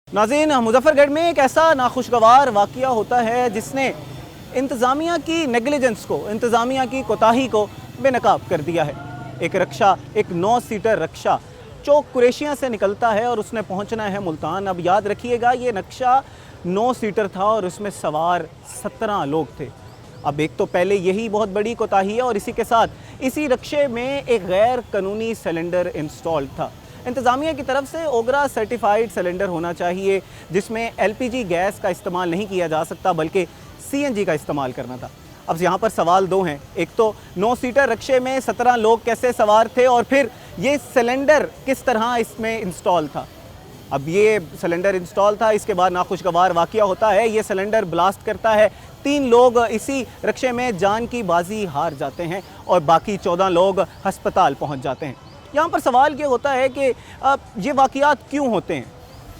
नाज़रीन, मुजफ्फरगढ़ में एक ऐसा नाखुशगवार वाक़या होता है जिसने इंतज़ामिया की नेगलिजेंस को, इंतज़ामिया की कोताही को बेनकाब कर दिया है। एक रक्षा, एक 9 सीटर रक्षा चौक कुरैशिया से निकलता है और उसने पहुंचना है मुल्तान। अब याद रखिएगा, ये नक्शा 9 सीटर था और इसमें सवार 17 लोग थे। अब एक तो पहले यही बहुत बड़ी कोताही है और इसी के साथ इसी रक्षे में एक गैर कानूनी सिलेंडर इंस्टॉल्ड था। इंतज़ामिया की तरफ से ओगरा सर्टिफाइड सिलेंडर होना चाहिए जिसमें एलपीजी गैस का इस्तेमाल नहीं किया जा सकता बल्कि सीएनजी का इस्तेमाल करना था। अब यहाँ पर सवाल दो हैं, एक तो 9 सीटर रक्षे में 17 लोग कैसे सवार थे और फिर ये सिलेंडर किस तरह इसमें इंस्टॉल था। अब ये सिलेंडर इंस्टॉल था, इसके बाद नाखुशगवार वाक़या होता है, ये सिलेंडर ब्लास्ट करता है, 3 लोग इसी रक्षे में जान की बाजी हार जाते हैं और बाकी 14 लोग हस्पताल पहुँच जाते हैं। यहाँ पर सवाल ये होता है कि ये वाक़यात क्यों होते हैं,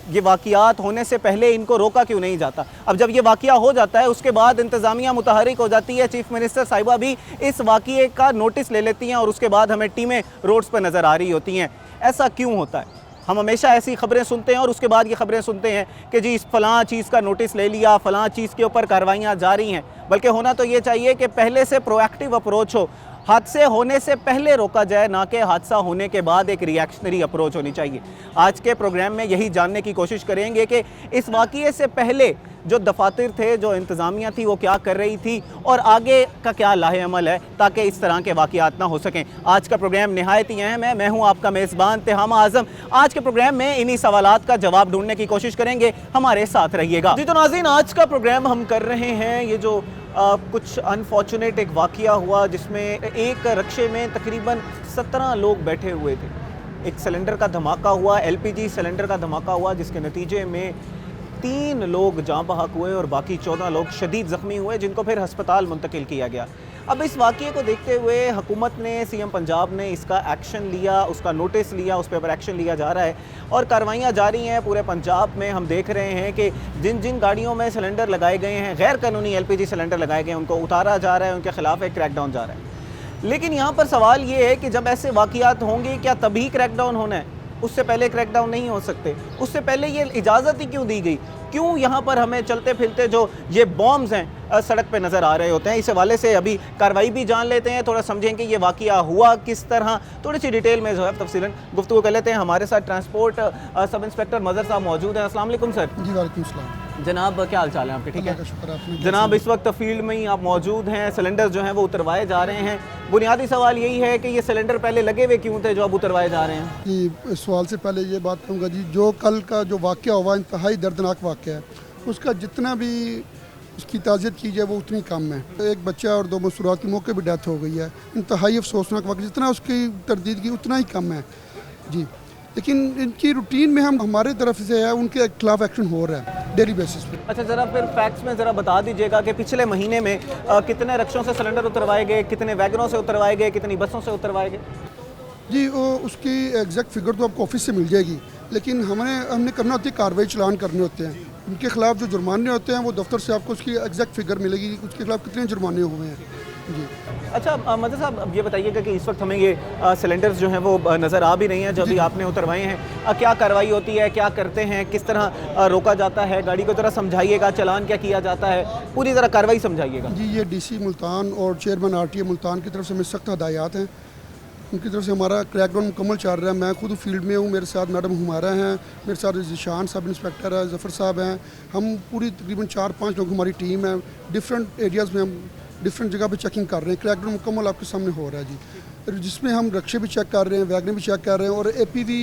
ये वाक़यात होने से पहले इनको रोका क्यों नहीं जाता। अब जब ये वाक़या हो जाता है उसके बाद इंतज़ामिया मुतहरिक हो जाती है, चीफ़ मिनिस्टर साहिबा भी इस वाक़ये का नोटिस ले लेती हैं और उसके बाद हमें टीमें रोड्स पर नज़र आ रही होती हैं। ऐसा क्यों होता है? हम हमेशा ऐसी ख़बरें सुनते हैं और उसके बाद ये ख़बरें सुनते हैं कि जी इस फ़लाँ चीज़ का नोटिस ले लिया, फ़लाँ चीज़ के ऊपर कार्रवाइयाँ जारी हैं। बल्कि होना तो ये चाहिए कि पहले से प्रोएक्टिव अप्रोच हो, हादसे होने से पहले रोका जाए, ना कि हादसा होने के बाद एक रिएक्शनरी अप्रोच होनी चाहिए। आज के प्रोग्राम में यही जानने की कोशिश करेंगे कि इस वाक़ये से पहले जो दफातर थे, जो इंतज़ामिया थी, वो क्या कर रही थी और आगे का क्या लाहे अमल है ताकि इस तरह के वाक़यात ना हो सकें। आज का प्रोग्राम नहायत ही अहम है। मैं हूँ आपका मेज़बान तिहामा आज़म। आज के प्रोग्राम में इन्हीं सवालात का जवाब ढूंढने की कोशिश करेंगे, हमारे साथ रहिएगा। जी तो नाज़रीन, आज का प्रोग्राम हम कर रहे हैं ये जो कुछ अनफॉर्चुनेट एक वाक़या हुआ जिसमें एक रक्षे में तकरीबन 17 लोग बैठे हुए थे। एक सिलेंडर का धमाका हुआ, एलपीजी सिलेंडर का धमाका हुआ, जिसके नतीजे में 3 लोग जाँ बहक हुए और बाकी 14 लोग शदीद ज़ख्मी हुए जिनको फिर हस्पताल मुंतकिल किया गया। अब इस वाक़ये को देखते हुए हुकूमत ने, सीएम पंजाब ने इसका एक्शन लिया, उसका नोटिस लिया, उस पर एक्शन लिया जा रहा है और कार्रवाइयाँ जारी हैं पूरे पंजाब में। हम देख रहे हैं कि जिन जिन गाड़ियों में सिलेंडर लगाए गए हैं, गैर कानूनी एलपीजी सिलेंडर लगाए गए हैं, उनको उतारा जा रहा है, उनके खिलाफ एक क्रैकडाउन जा रहा है। लेकिन यहाँ पर सवाल ये है कि जब ऐसे वाक़यात होंगे क्या तभी क्रैकडाउन होना है? उससे पहले क्रैकडाउन नहीं हो सकते? उससे पहले ये इजाज़त ही क्यों दी गई? क्यों यहाँ पर हमें चलते फिरते जो ये बॉम्ब्स हैं सड़क पे नज़र आ रहे होते हैं? इस हवाले से अभी कार्रवाई भी जान लेते हैं, थोड़ा समझेंगे ये वाक़या हुआ किस तरह, थोड़ी सी डिटेल में जो है तफसीलन गुफ्तगू कर लेते हैं। हमारे साथ ट्रांसपोर्ट सब इंस्पेक्टर मज़हर साहब मौजूद हैं। अस्सलाम वालेकुम सर। जी वालेकुम सलाम जनाब, क्या हाल चाल है आपके? ठीक है शुक्र। जनाब, इस वक्त फील्ड में ही आप मौजूद हैं, सिलेंडर जो हैं वो उतरवाए जा रहे हैं। बुनियादी सवाल यही है कि ये सिलेंडर पहले लगे हुए क्यों थे जो अब उतरवाए जा रहे हैं? जी, इस सवाल से पहले ये बात कहूँगा जी, जो कल का जो वाक़या हुआ इंतहाई दर्दनाक वाक़या है, उसका जितना भी उसकी ताज़ियत की जाए वो उतनी कम है। एक बच्चा और 2 मसूरात की मौके पर डेथ हो गई है। इंतहाई अफसोसनाक वाक़या, जितना उसकी तरदीद की उतना ही कम है जी। लेकिन इनकी रूटीन में हमारे तरफ से है, उनके खिलाफ एक्शन हो रहा है डेली बेसिस पे। अच्छा, ज़रा फिर फैक्ट्स में ज़रा बता दीजिएगा कि पिछले महीने में कितने रक्षों से सिलेंडर उतरवाए गए, कितने वैगनों से उतरवाए गए, कितनी बसों से उतरवाए गए? जी, वो उसकी एग्जैक्ट फिगर तो आपको ऑफिस से मिल जाएगी, लेकिन हमने करना होती है, कार्रवाई चलान करने होते हैं। उनके खिलाफ जो जुर्माने होते हैं वो दफ्तर से आपको उसकी एग्जैक्ट फिगर मिलेगी, उसके खिलाफ कितने जुर्माने हुए हैं जी। अच्छा मदर साहब, अब ये बताइएगा कि इस वक्त हमें ये सिलेंडर्स जो हैं वो नज़र आ भी नहीं हैं जो भी आपने उतरवाए हैं, क्या कार्रवाई होती है, क्या करते हैं, किस तरह रोका जाता है गाड़ी को? ज़रा समझाइएगा, चालान क्या किया जाता है, पूरी ज़रा कार्रवाई समझाइएगा। जी, ये डीसी मुल्तान और चेयरमैन आरटीए मुल्तान की तरफ से हमें सख्त हदायत हैं। उनकी तरफ से हमारा क्रैकडाउन मुकम्मल चल रहा है। मैं खुद फील्ड में हूँ, मेरे साथ मैडम हुमारा हैं, मेरे साथ जिशान सब इंस्पेक्टर है, जफ़र साहब हैं। हम पूरी तकरीबन 4-5 लोग हमारी टीम है। डिफरेंट एरियाज़ में हम डिफरेंट जगह पे चेकिंग कर रहे हैं। क्रैकडाउन मुकम्मल आपके सामने हो रहा है जी, जिसमें हम रक्षे भी चेक कर रहे हैं, वैगने भी चेक कर रहे हैं और एपीवी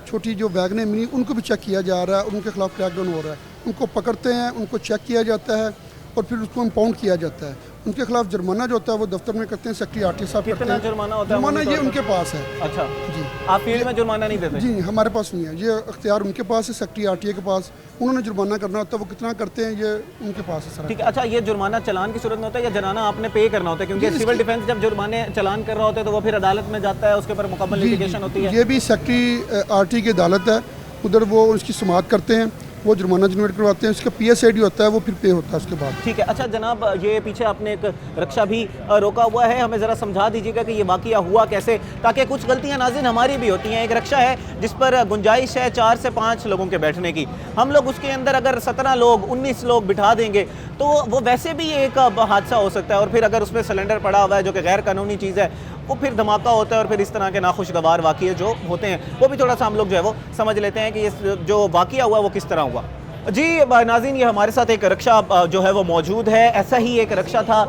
छोटी जो वैगने मिनी उनको भी चेक किया जा रहा है। उनके खिलाफ क्रैकडाउन हो रहा है। उनको पकड़ते हैं, उनको चेक किया जाता है और फिर उसको इम्पाउंड किया जाता है। उनके खिलाफ जुर्माना जो होता है वो दफ्तर में करते हैं, सेक्रेटरी आरटीए साहब करते हैं। जुर्माना होता है? जुर्माना ये उनके पास है। अच्छा जी, आप फील्ड में जुर्माना नहीं देते? जी, हमारे पास नहीं है, ये अख्तियार उनके पास है, सेक्रेटरी आरटीए के पास। उन्होंने जुर्माना करना होता है, वो कितना करते हैं ये उनके पास है सर। ठीक है। अच्छा, ये जुर्माना चालान की सूरत में होता है या जनाना आपने पे करना होता है? क्योंकि सिविल डिफेंस जब जुर्माने चालान कर रहा होता है तो वो फिर अदालत में जाता है, उसके ऊपर मुकम्मल लिटिगेशन होती है। ये भी सेक्रेटरी आरटीए की अदालत है, उधर वो उसकी समाअत करते हैं। वो जुर्माना जनरेट करवाते हैं, इसका PSID होता है, वो फिर पे होता है उसके बाद। ठीक है। अच्छा जनाब, ये पीछे आपने एक रक्षा भी रोका हुआ है, हमें ज़रा समझा दीजिएगा कि ये वाक़या हुआ कैसे, ताकि कुछ गलतियां नाज़रीन हमारी भी होती हैं। एक रक्षा है जिस पर गुंजाइश है 4 से 5 लोगों के बैठने की, हम लोग उसके अंदर अगर 17 लोग 19 लोग बिठा देंगे तो वो वैसे भी एक हादसा हो सकता है, और फिर अगर उसमें सिलेंडर पड़ा हुआ है जो कि गैर कानूनी चीज़ है, वो फिर धमाका होता है और फिर इस तरह के नाखुशगवार वाक़ये जो होते हैं वो भी थोड़ा सा हम लोग जो है वो समझ लेते हैं कि ये जो वाक़या हुआ वो किस तरह हुआ। जी नाज़रीन, ये हमारे साथ एक रक्षा जो है वो मौजूद है। ऐसा ही एक रक्षा था,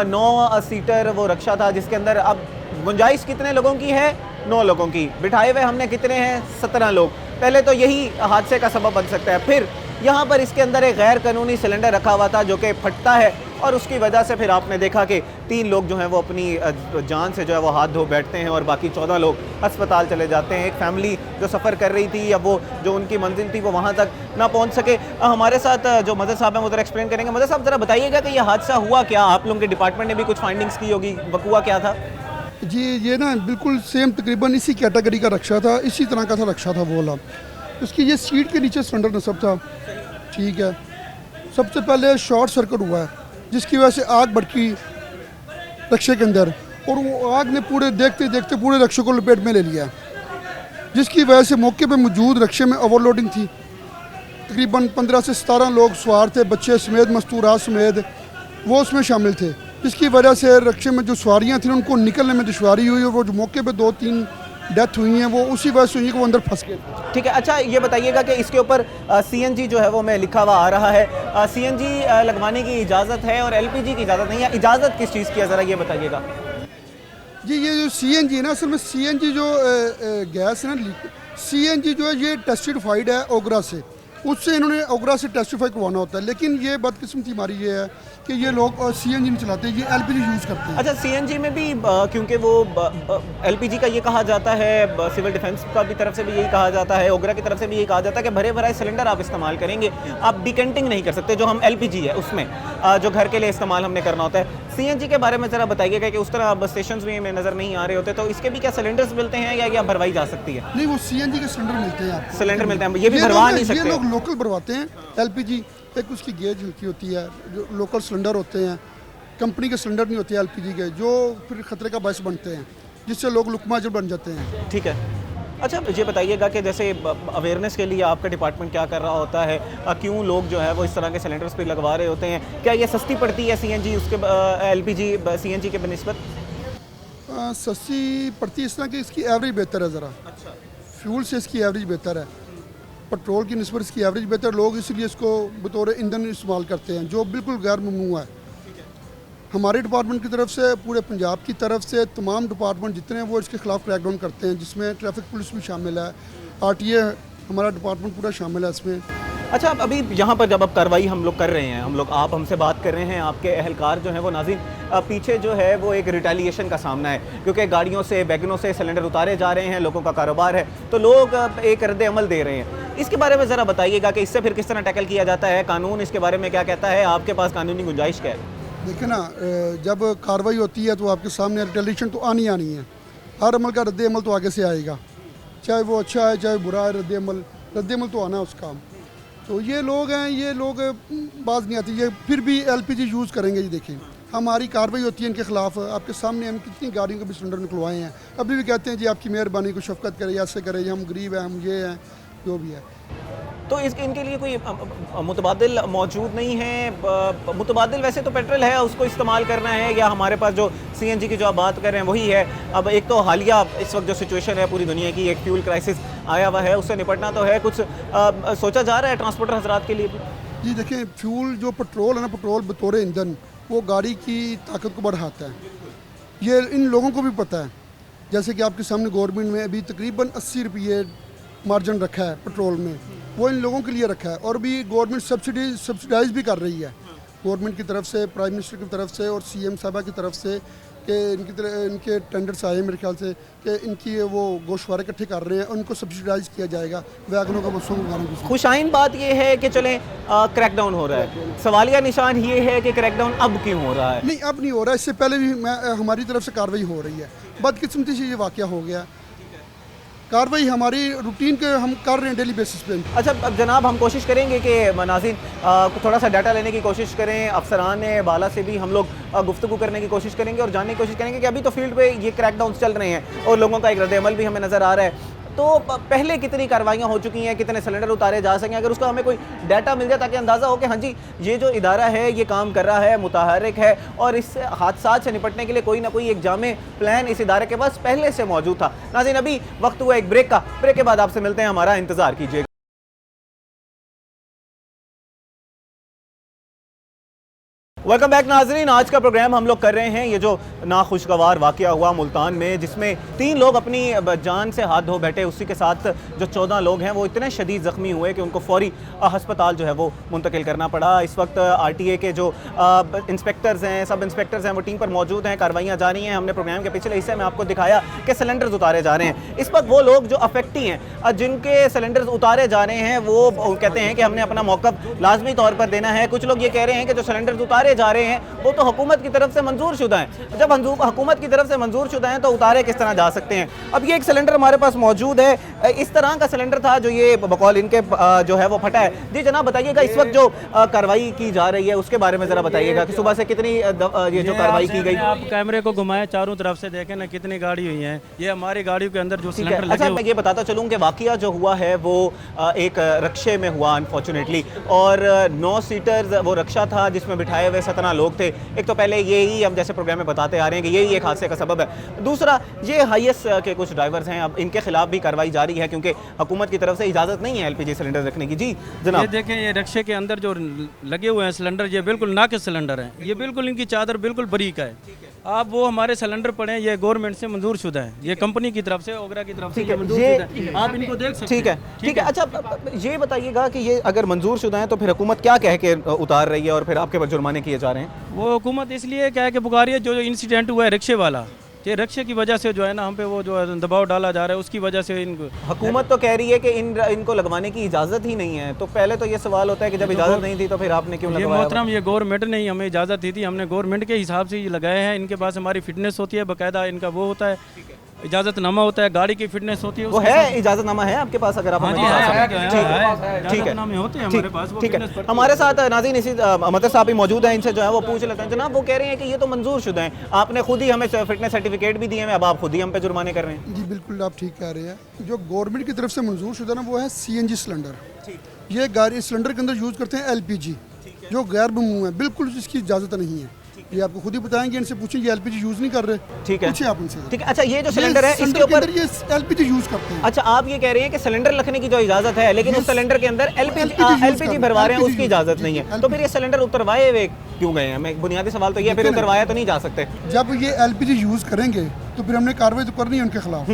9 सीटर वो रक्षा था जिसके अंदर अब गुंजाइश कितने लोगों की है? 9 लोगों की। बिठाए हुए हमने कितने हैं? 17 लोग। पहले तो यही हादसे का सबब बन सकता है। फिर यहाँ पर इसके अंदर एक गैर कानूनी सिलेंडर रखा हुआ था जो कि फटता है, और उसकी वजह से फिर आपने देखा कि 3 लोग जो हैं वो अपनी जान से जो है वो हाथ धो बैठते हैं और बाकी 14 लोग अस्पताल चले जाते हैं। एक फैमिली जो सफ़र कर रही थी या वो जो उनकी मंजिल थी वो वहाँ तक ना पहुँच सके। हमारे साथ जो मदद साहब हैं वो ज़रा एक्सप्लेन करेंगे। मदद साहब ज़रा बताइएगा कि ये हादसा हुआ क्या? आप लोगों के डिपार्टमेंट ने भी कुछ फाइंडिंग्स की होगी, हुआ क्या था? जी ये ना बिल्कुल सेम तकरीबन इसी कैटेगरी का रक्षा था, इसी तरह का था रक्षा था वो वाला। उसकी ये सीट के नीचे सिलेंडर नस्ब था, ठीक है। सबसे पहले शॉर्ट सर्किट हुआ है जिसकी वजह से आग भड़की रक्षे के अंदर, और वो आग ने पूरे देखते देखते पूरे रक्षे को लपेट में ले लिया, जिसकी वजह से मौके पे मौजूद रक्षे में ओवरलोडिंग थी। तकरीबन 15 से 17 लोग सवार थे, बच्चे समेत मस्तूरात समेत वो उसमें शामिल थे, जिसकी वजह से रक्षे में जो सवारियाँ थीं उनको निकलने में दुश्वारी हुई, और वो जो मौके पे 2-3 डेथ हुई हैं वो उसी वजह से हुई कि वो अंदर फंस गए। ठीक है। अच्छा ये बताइएगा कि इसके ऊपर CNG जो है वो मैं लिखा हुआ आ रहा है, CNG लगवाने की इजाज़त है और LPG की इजाज़त नहीं है। इजाज़त किस चीज़ की है, ज़रा ये बताइएगा। जी ये जो CNG है ना, असल में CNG जो गैस है ना, CNG जो है ये टेस्टिफाइड है ओगरा से, उससे इन्होंने ओगरा से टेस्टिफाई करवाना होता है। लेकिन ये बदकिस्मती हमारी ये है कि ये लोग CNG नहीं चलाते, ये LPG यूज़ करते हैं। अच्छा CNG में भी क्योंकि वो LPG का ये कहा जाता है, सिविल डिफेंस का भी तरफ से भी यही कहा जाता है, ओगरा की तरफ से भी यही कहा जाता है कि भरे भराए सिलेंडर आप इस्तेमाल करेंगे, आप डिकेंटिंग नहीं कर सकते। जो हम LPG है उसमें जो घर के लिए इस्तेमाल हमने करना होता है। CNG के बारे में ज़रा बताइएगा कि उस तरह बस स्टेशन में नज़र नहीं आ रहे होते, तो इसके भी क्या सिलेंडर्स मिलते हैं या भरवाई जा सकती है? नहीं, वो CNG के सिलेंडर मिलते हैं आपको। सिलेंडर मिलते हैं, ये भी भरवा नहीं सकते? ये लोग लोकल भरवाते हैं। LPG एक उसकी गेज हल्की होती है, जो लोकल सिलेंडर होते हैं, कंपनी के सिलेंडर नहीं होते LPG के, जो फिर खतरे का बायस बनते हैं, जिससे लोग लुकमाजर बन जाते हैं। ठीक है। अच्छा ये बताइएगा कि जैसे अवेयरनेस के लिए आपका डिपार्टमेंट क्या कर रहा होता है, क्यों लोग जो है वो इस तरह के सिलेंडर्स पे लगवा रहे होते हैं? क्या ये सस्ती पड़ती है CNG उसके LPG CNG के बनिस्बत? सस्ती पड़ती है इस तरह की इसकी एवरेज बेहतर है ज़रा। अच्छा। फ्यूल से इसकी एवरेज बेहतर है, पेट्रोल की निस्बत इसकी एवरेज बेहतर, लोग इसलिए इसको बतौर ईंधन इस्तेमाल करते हैं, जो बिल्कुल गैर ममनू है। हमारे डिपार्टमेंट की तरफ से, पूरे पंजाब की तरफ से तमाम डिपार्टमेंट जितने हैं वो इसके खिलाफ क्रैकडाउन करते हैं, जिसमें ट्रैफिक पुलिस भी शामिल है, RTA हमारा डिपार्टमेंट पूरा शामिल है इसमें। अच्छा अभी यहाँ पर जब अब कार्रवाई हम लोग कर रहे हैं, हम लोग आप हमसे बात कर रहे हैं, आपके अहलकार जो हैं वो नाज़रीन पीछे जो है वो एक रिटेलिएशन का सामना है, क्योंकि गाड़ियों से वैगनों से सिलेंडर उतारे जा रहे हैं, लोगों का कारोबार है, तो लोग एक रद्द अमल दे रहे हैं। इसके बारे में ज़रा बताइएगा कि इससे फिर किस तरह टैकल किया जाता है, कानून इसके बारे में क्या कहता है, आपके पास कानूनी गुंजाइश क्या है? देखिए ना, जब कार्रवाई होती है तो आपके सामने रिटेलिएशन तो आनी है। हर अमल का रद्द अमल तो आगे से आएगा, चाहे वो अच्छा है चाहे बुरा है, रद्द अमल तो आना है उसका। तो ये लोग हैं, ये लोग बाज नहीं आती, ये फिर भी LPG यूज़ करेंगे। जी देखिए हमारी कार्रवाई होती है इनके खिलाफ, आपके सामने हम कितनी गाड़ियों के भी सिलेंडर निकलवाए हैं, अभी भी कहते हैं जी आपकी मेहरबानी को शफकत करे, ऐसे करे, हम गरीब हैं, हम ये हैं, जो भी है। तो इनके लिए कोई मुतबादिल मौजूद नहीं है? मुतबादिल वैसे तो पेट्रोल है, उसको इस्तेमाल करना है, या हमारे पास जो CNG की जो आप बात कर रहे हैं वही है? अब एक तो हालिया इस वक्त जो सिचुएशन है पूरी दुनिया की, एक फ्यूल क्राइसिस आया हुआ है, उससे निपटना तो है, कुछ सोचा जा रहा है ट्रांसपोर्टर हजरात के लिए भी? जी देखिए, फ्यूल जो पेट्रोल है ना, पेट्रोल बतौर ईंधन वो गाड़ी की ताकत को बढ़ाता है, ये इन लोगों को भी पता है। जैसे कि आपके सामने गवर्नमेंट में अभी तकरीबन 80 रुपये मार्जिन रखा है पेट्रोल में, वो इन लोगों के लिए रखा है, और भी गवर्नमेंट सब्सिडाइज भी कर रही है गवर्नमेंट की तरफ से, प्राइम मिनिस्टर की तरफ से और CM साहबा की तरफ से, कि इनके टेंडर्स आए मेरे ख्याल से कि इनकी वो गोशवारे इकट्ठे कर रहे हैं, उनको सब्सिडाइज किया जाएगा वैगनों का, बसों का। खुशाइन बात ये है कि चलें क्रैकडाउन हो रहा है, सवालिया निशान ये है कि क्रैकडाउन अब क्यों हो रहा है? नहीं, अब नहीं हो रहा है, इससे पहले भी हमारी तरफ से कार्रवाई हो रही है, बदकिस्मती से ये वाक़या हो गया। कार्रवाई हमारी रूटीन के हम कर रहे हैं डेली बेसिस पे। अच्छा, अब जनाब हम कोशिश करेंगे कि नाज़रीन थोड़ा सा डाटा लेने की कोशिश करें, अफसरान बाला से भी हम लोग गुफ्तगू करने की कोशिश करेंगे और जानने की कोशिश करेंगे कि अभी तो फील्ड पे ये क्रैकडाउन चल रहे हैं और लोगों का एक रद्द-ए-अमल भी हमें नज़र आ रहा है। तो पहले कितनी कार्रवाइयाँ हो चुकी हैं, कितने सिलेंडर उतारे जा सकें, अगर उसका हमें कोई डाटा मिल जाए ताकि अंदाज़ा हो कि हाँ जी ये जो इदारा है ये काम कर रहा है, मुतहर्रिक है और इस हादसात से निपटने के लिए कोई ना कोई एक जामे प्लान इस इदारे के पास पहले से मौजूद था। नाज़रीन अभी वक्त हुआ एक ब्रेक का, ब्रेक के बाद आपसे मिलते हैं, हमारा इंतज़ार कीजिएगा। वेलकम बैक नाजरीन, आज का प्रोग्राम हम लोग कर रहे हैं ये जो नाखुशगवार वाक़या हुआ मुल्तान में, जिसमें 3 लोग अपनी जान से हाथ धो बैठे, उसी के साथ जो 14 लोग हैं वो इतने शदीद ज़ख्मी हुए कि उनको फ़ौरी अस्पताल जो है वो मुंतकिल करना पड़ा। इस वक्त RTA के जो इंस्पेक्टर्स हैं, सब इंस्पेक्टर्स हैं, वो टीम पर मौजूद हैं, कार्रवाइयाँ जारी हैं। हमने प्रोग्राम के पिछले हिस्से में आपको दिखाया कि सिलेंडर्स उतारे जा रहे हैं। इस वक्त वो लोग जो अफेक्टी हैं, जिनके सिलेंडर्स उतारे जा रहे हैं, वो कहते हैं कि हमने अपना मौक़िफ़ लाजमी तौर पर देना है। कुछ लोग ये कह रहे हैं कि जो सिलेंडर्स उतारे जा रहे हैं वो तो हुकूमत की तरफ से मंजूर शुदा हैं। जब हुकूमत की तरफ से मंजूर शुदा हैं तो उतारे किस तरह जा सकते हैं। अब ये एक सिलेंडर हमारे पास मौजूद है, इस तरह का सिलेंडर था जो ये बकौल इनके जो है वो फटा है। जी जनाब बताइएगा, इस वक्त जो कार्रवाई की जा रही है उसके बारे में ज़रा बताइएगा कि सुबह से कितनी ये जो कार्रवाई की गई। आप कैमरे को घुमाएं, चारों तरफ से देखें ना कितनी गाड़ी हुई है। ये हमारी गाड़ियों के अंदर जो सिलेंडर लगे। अच्छा, मैं ये बताता चलूँ कि वाकया जो हुआ है वो एक रक्शे में हुआ अनफॉर्चुनेटली, और 9 सीटर्स वो रक्षा था जिसमें बिठाए हुए 17 लोग थे। एक तो पहले यही हम जैसे प्रोग्राम में बताते आ रहे हैं कि यही एक हादसे का सबब है। दूसरा, ये हाईएस के कुछ ड्राइवर्स हैं, अब इनके खिलाफ भी कार्रवाई जारी है क्योंकि हुकूमत की तरफ से इजाज़त नहीं है LPG सिलेंडर रखने की। जी जनाब, ये देखें, ये रक्शे के अंदर जो लगे हुए हैं सिलेंडर, ये बिल्कुल नाकिस सिलेंडर हैं। ये बिल्कुल इनकी चादर बिल्कुल बरीक है। आप वो हमारे सिलेंडर पड़े हैं, ये गवर्नमेंट से मंजूर शुदा है, ये कंपनी की तरफ से, ओगरा की तरफ से ये मंजूर शुदा है। आप इनको देख सकते हैं। ठीक है। अच्छा, ये बताइएगा कि ये अगर मंजूर शुदा है तो फिर हुकूमत क्या कह के उतार रही है और फिर आपके पर जुर्माने किए जा रहे हैं? वो हुकूमत इसलिए क्या है कि पुकारी है, जो इंसिडेंट हुआ है रिक्शे वाला, ये रक्शे की वजह से जो है ना हम पे वो जो है दबाव डाला जा रहा है, उसकी वजह से इनको हुकूमत तो कह रही है कि इनको लगवाने की इजाज़त ही नहीं है। तो पहले तो ये सवाल होता है कि जब इजाज़त नहीं थी तो फिर आपने क्यों ये लगवाया? मोहतरम, ये गवर्नमेंट ने ही हमें इजाज़त दी थी, हमने गवर्नमेंट के हिसाब से ये लगाए हैं। इनके पास हमारी फिटनेस होती है, बाकायदा इनका वो होता है, इजाज़तनामा होता है, गाड़ी की फिटनेस होती है। वो है, इजाज़तनामा है आपके पास? अगर आप हमें बता सकें। ठीक है, होते हैं हमारे पास, वो ठीक है। fitness पर- हमारे साथ नाज़रीन इसी मतलब साहब भी मौजूद हैं, इनसे जो है वो पूछ लेते हैं। जनाब, वो कह रहे हैं कि ये तो मंजूर शुदा है, आपने खुद ही हमें फिटनेस सर्टिफिकेट भी दिए हैं, अब आप खुद ही हम पे जुर्माने कर रहे हैं। जी बिल्कुल, आप ठीक कह रहे हैं। जो गवर्नमेंट की तरफ से मंजूर शुदा ना वो है CNG सिलेंडर। ये गाड़ी सिलेंडर के अंदर यूज़ करते हैं LPG, जो गैर ममनू है, बिल्कुल इसकी इजाज़त नहीं है। ये आपको खुद ही बताएंगे, इनसे पूछें, ये LPG यूज़ नहीं कर रहे। ठीक है, पूछिए आप इनसे। ठीक है। अच्छा, ये जो सिलेंडर है इसके ऊपर ये LPG यूज़ करते हैं। अच्छा, आप ये कह रहे हैं कि सिलेंडर रखने की जो इजाज़त है, लेकिन उस सिलेंडर के अंदर LPG भरवा रहे हैं, उसकी इजाज़त नहीं है। तो फिर ये सिलेंडर उतरवाए हुए क्यों गए हैं? मैं बुनियादी सवाल तो ये, फिर उतरवाया तो नहीं जा सकते? जब ये LPG यूज़ करेंगे तो फिर हमने कार्रवाई तो करनी है उनके खिलाफ।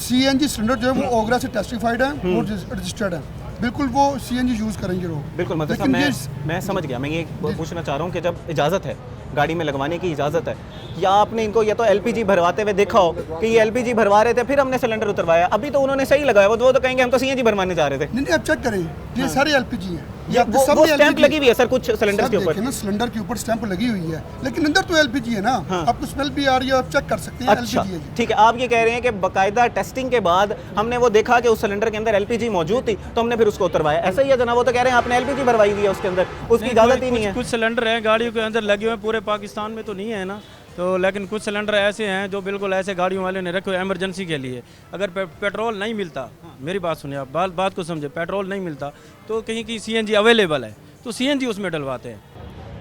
CNG सिलेंडर जो है वो ओगरा से टेस्टिफाइड है और रजिस्टर्ड है, बिल्कुल वो CNG यूज़ करेंगे लोग। बिल्कुल, मतलब साहब मैं समझ गया। मैं ये पूछना चाह रहा हूँ कि जब इजाज़त है, गाड़ी में लगवाने की इजाज़त है, या आपने इनको या तो LPG भरवाते हुए देखा हो कि ये LPG भरवा रहे थे फिर हमने सिलेंडर उतरवाया? अभी तो उन्होंने सही लगाया, वो तो कहेंगे हम तो CNG भरवाने जा रहे थे। नहीं, आप चेक करें, ये सारे LPG हैं। वो स्टैंप लगी हुई है सर कुछ सिलेंडर के ऊपर? ना सिलेंडर के ऊपर स्टैंप लगी हुई है, लेकिन अंदर तो LPG है ना। आपको स्मेल भी आ रही है, आप चेक कर सकते हैं। अच्छा, LPG है। ठीक है। आप ये कह रहे हैं कि बाकायदा टेस्टिंग के बाद हमने वो देखा कि उस सिलेंडर के अंदर LPG मौजूद थी तो हमने फिर उसको उतरवाया, ऐसा ही है जनाब? वो तो कह रहे हैं आपने LPG भरवाई हुई है उसके अंदर, उसकी इजाज़त ही नहीं है। कुछ सिलेंडर हैं गाड़ियों के अंदर लगे हुए, पूरे पाकिस्तान में तो नहीं है ना, तो लेकिन कुछ सिलेंडर ऐसे हैं जो बिल्कुल ऐसे गाड़ियों वाले ने रखे हुए इमरजेंसी के लिए। अगर पेट्रोल नहीं मिलता, मेरी बात सुनिए आप, बात को समझे, पेट्रोल नहीं मिलता तो कहीं की CNG अवेलेबल है तो CNG उसमें डलवाते हैं।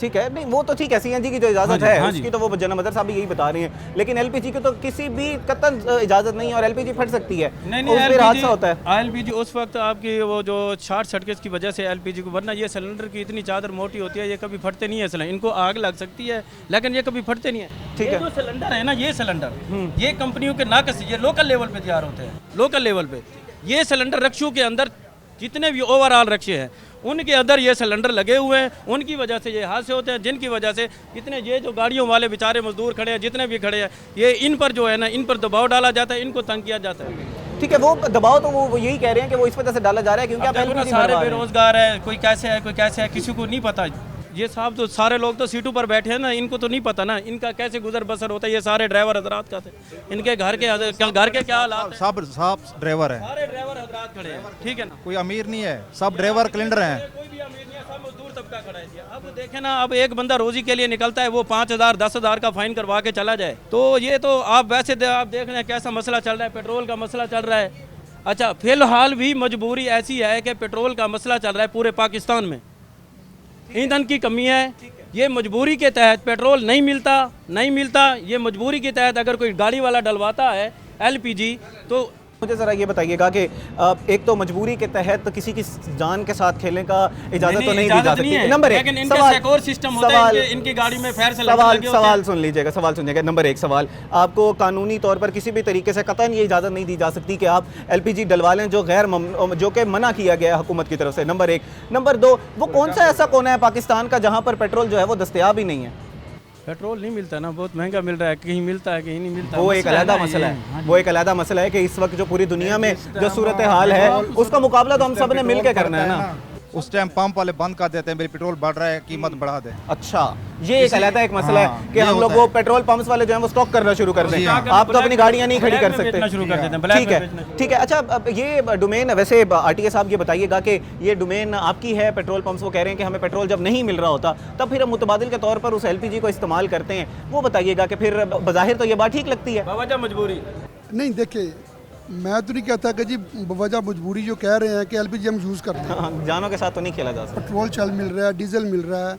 ठीक है, नहीं वो तो ठीक है, CNG की जो इजाज़त है उसकी तो वो जना मदर साहब भी यही बता रही हैं, लेकिन LPG की तो किसी भी कतन इजाज़त नहीं है और LPG फट सकती है। नहीं, उसमें हादसा होता है। LPG उस वक्त आपकी वो जो शॉर्ट सर्किट की वजह से LPG को, वरना ये सिलेंडर की इतनी चादर मोटी होती है, ये कभी फटते नहीं है सिलेंडर। इनको आग लग सकती है लेकिन ये कभी फटते नहीं है। ठीक है, जो सिलेंडर है ना, ये सिलेंडर ये कंपनियों के नाकस, ये लोकल लेवल पे तैयार होते हैं, लोकल लेवल पे। ये सिलेंडर रक्षों के अंदर जितने भी ओवरऑल रक्षे हैं उनके अंदर ये सिलेंडर लगे हुए हैं, उनकी वजह से ये हादसे होते हैं, जिनकी वजह से इतने ये जो गाड़ियों वाले बेचारे मजदूर खड़े हैं, जितने भी खड़े हैं, ये इन पर जो है ना, इन पर दबाव डाला जाता है, इनको तंग किया जाता है। ठीक है, वो दबाव तो वो यही कह रहे हैं कि वो इस वजह से डाला जा रहा है क्योंकि आप LPG सारे भरवा रहे हैं। बेरोजगार है, कोई कैसे है, कोई कैसे है, किसी को नहीं पता। ये साहब तो सारे लोग तो सीटों पर बैठे हैं ना, इनको तो नहीं पता ना इनका कैसे गुजर बसर होता है। ये सारे ड्राइवर हजरात का थे, इनके घर के क्या हालात हैं? सब ड्राइवर हैं, सारे ड्राइवर हजरात खड़े हैं, ठीक है ना, कोई अमीर नहीं है, सब ड्राइवर कैलेंडर हैं। कोई भी अमीर नहीं है, सब मजदूर तबका खड़ा है। अब देखें ना, अब एक बंदा रोजी के लिए निकलता है, वो 5,000 10,000 का फाइन करवा के चला जाए, तो ये तो आप वैसे आप देख रहे हैं कैसा मसला चल रहा है, पेट्रोल का मसला चल रहा है। अच्छा, फिलहाल भी मजबूरी ऐसी है कि पेट्रोल का मसला चल रहा है पूरे पाकिस्तान में, ईंधन की कमी है। ये मजबूरी के तहत पेट्रोल नहीं मिलता, ये मजबूरी के तहत अगर कोई गाड़ी वाला डलवाता है LPG तो मुझे ज़रा ये बताइएगा कि एक तो मजबूरी के तहत किसी की जान के साथ खेलने का इजाज़त तो नहीं दी जा सकती। नंबर एक, लेकिन इनका एक और सिस्टम होता है, इनकी गाड़ी में फायर सिलेंडर लगे होते हैं। सवाल सुन लीजिएगा। नंबर एक सवाल, आपको कानूनी तौर पर किसी भी तरीके से कतई ये इजाज़त नहीं दी जा सकती कि आप LPG डलवा लें जो कि मना किया गया है हुकूमत की तरफ से। नंबर एक। नंबर दो, वो कौन सा ऐसा कोना है पाकिस्तान का जहाँ पर पेट्रोल जो है वो दस्तयाब ही नहीं है? पेट्रोल नहीं मिलता ना, बहुत महंगा मिल रहा है, कहीं मिलता है कहीं नहीं मिलता। वो एक अलहदा मसला है, वो एक अलहदा मसला है कि इस वक्त जो पूरी दुनिया में जो सूरत हाल है उसका मुकाबला तो हम सब ने मिल के करना है ना। उस टाइम पंप वाले बंद कर देते हैं, मेरी पेट्रोल बढ़ रहा है, कीमत बढ़ा दे। अच्छा, ये एक अलहदा एक मसला है कि हम लोग वो पेट्रोल पंप्स वाले जो है वो स्टॉक करना शुरू कर दें। आप तो अपनी गाड़ियां नहीं खड़ी कर सकते, शुरू कर देते हैं। ठीक है। अच्छा, अब ये डोमेन वैसे RTA साहब ये बताइएगा कि ये डोमेन आपकी है, पेट्रोल पंप्स वो कह रहे हैं कि हमें पेट्रोल जब नहीं मिल रहा होता तब फिर हम मुतबादिल के तौर पर उस LPG को इस्तेमाल करते हैं, वो बताइएगा कि फिर बज़ाहिर तो ये बात ठीक लगती है। बावजह मजबूरी नहीं, देखिए मैं तो नहीं कहता कि जी वजह मजबूरी जो कह रहे हैं कि LPG हम यूज़ करते हैं। हाँ, जानों के साथ तो नहीं खेला जा सकता। पेट्रोल चल मिल रहा है, डीजल मिल रहा है,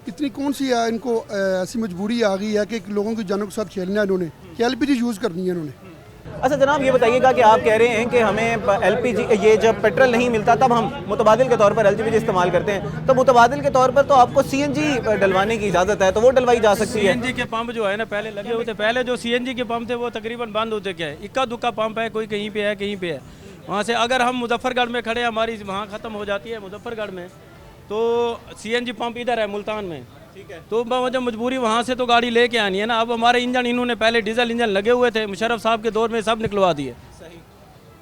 इतनी कौन सी है इनको ऐसी मजबूरी आ गई है कि लोगों की जानों के साथ खेलना है इन्होंने, कि LPG यूज़ करनी है इन्होंने। अच्छा जनाब, ये बताइएगा कि आप कह रहे हैं कि हमें LPG ये जब पेट्रोल नहीं मिलता तब हम मुतबादिल के तौर पर LPG इस्तेमाल करते हैं, तो मुतबादिल के तौर पर तो आपको CNG डलवाने की इजाज़त है, तो वो डलवाई जा सकती है। CNG के पंप जो है ना पहले लगे हुए थे, पहले जो CNG के पंप थे वो तकरीबन बंद होते क्या है, इक्का दुक्का पंप है, कोई कहीं पे है कहीं पे है। वहाँ से अगर हम मुजफ्फरगढ़ में खड़े, हमारी वहाँ ख़त्म हो जाती है मुजफ्फरगढ़ में, तो CNG पंप इधर है मुल्तान में, ठीक है, तो वजह मजबूरी वहाँ से तो गाड़ी लेके आनी है ना। अब हमारे इंजन इन्होंने पहले डीजल इंजन लगे हुए थे, मुशर्रफ साहब के दौर में सब निकलवा दिए,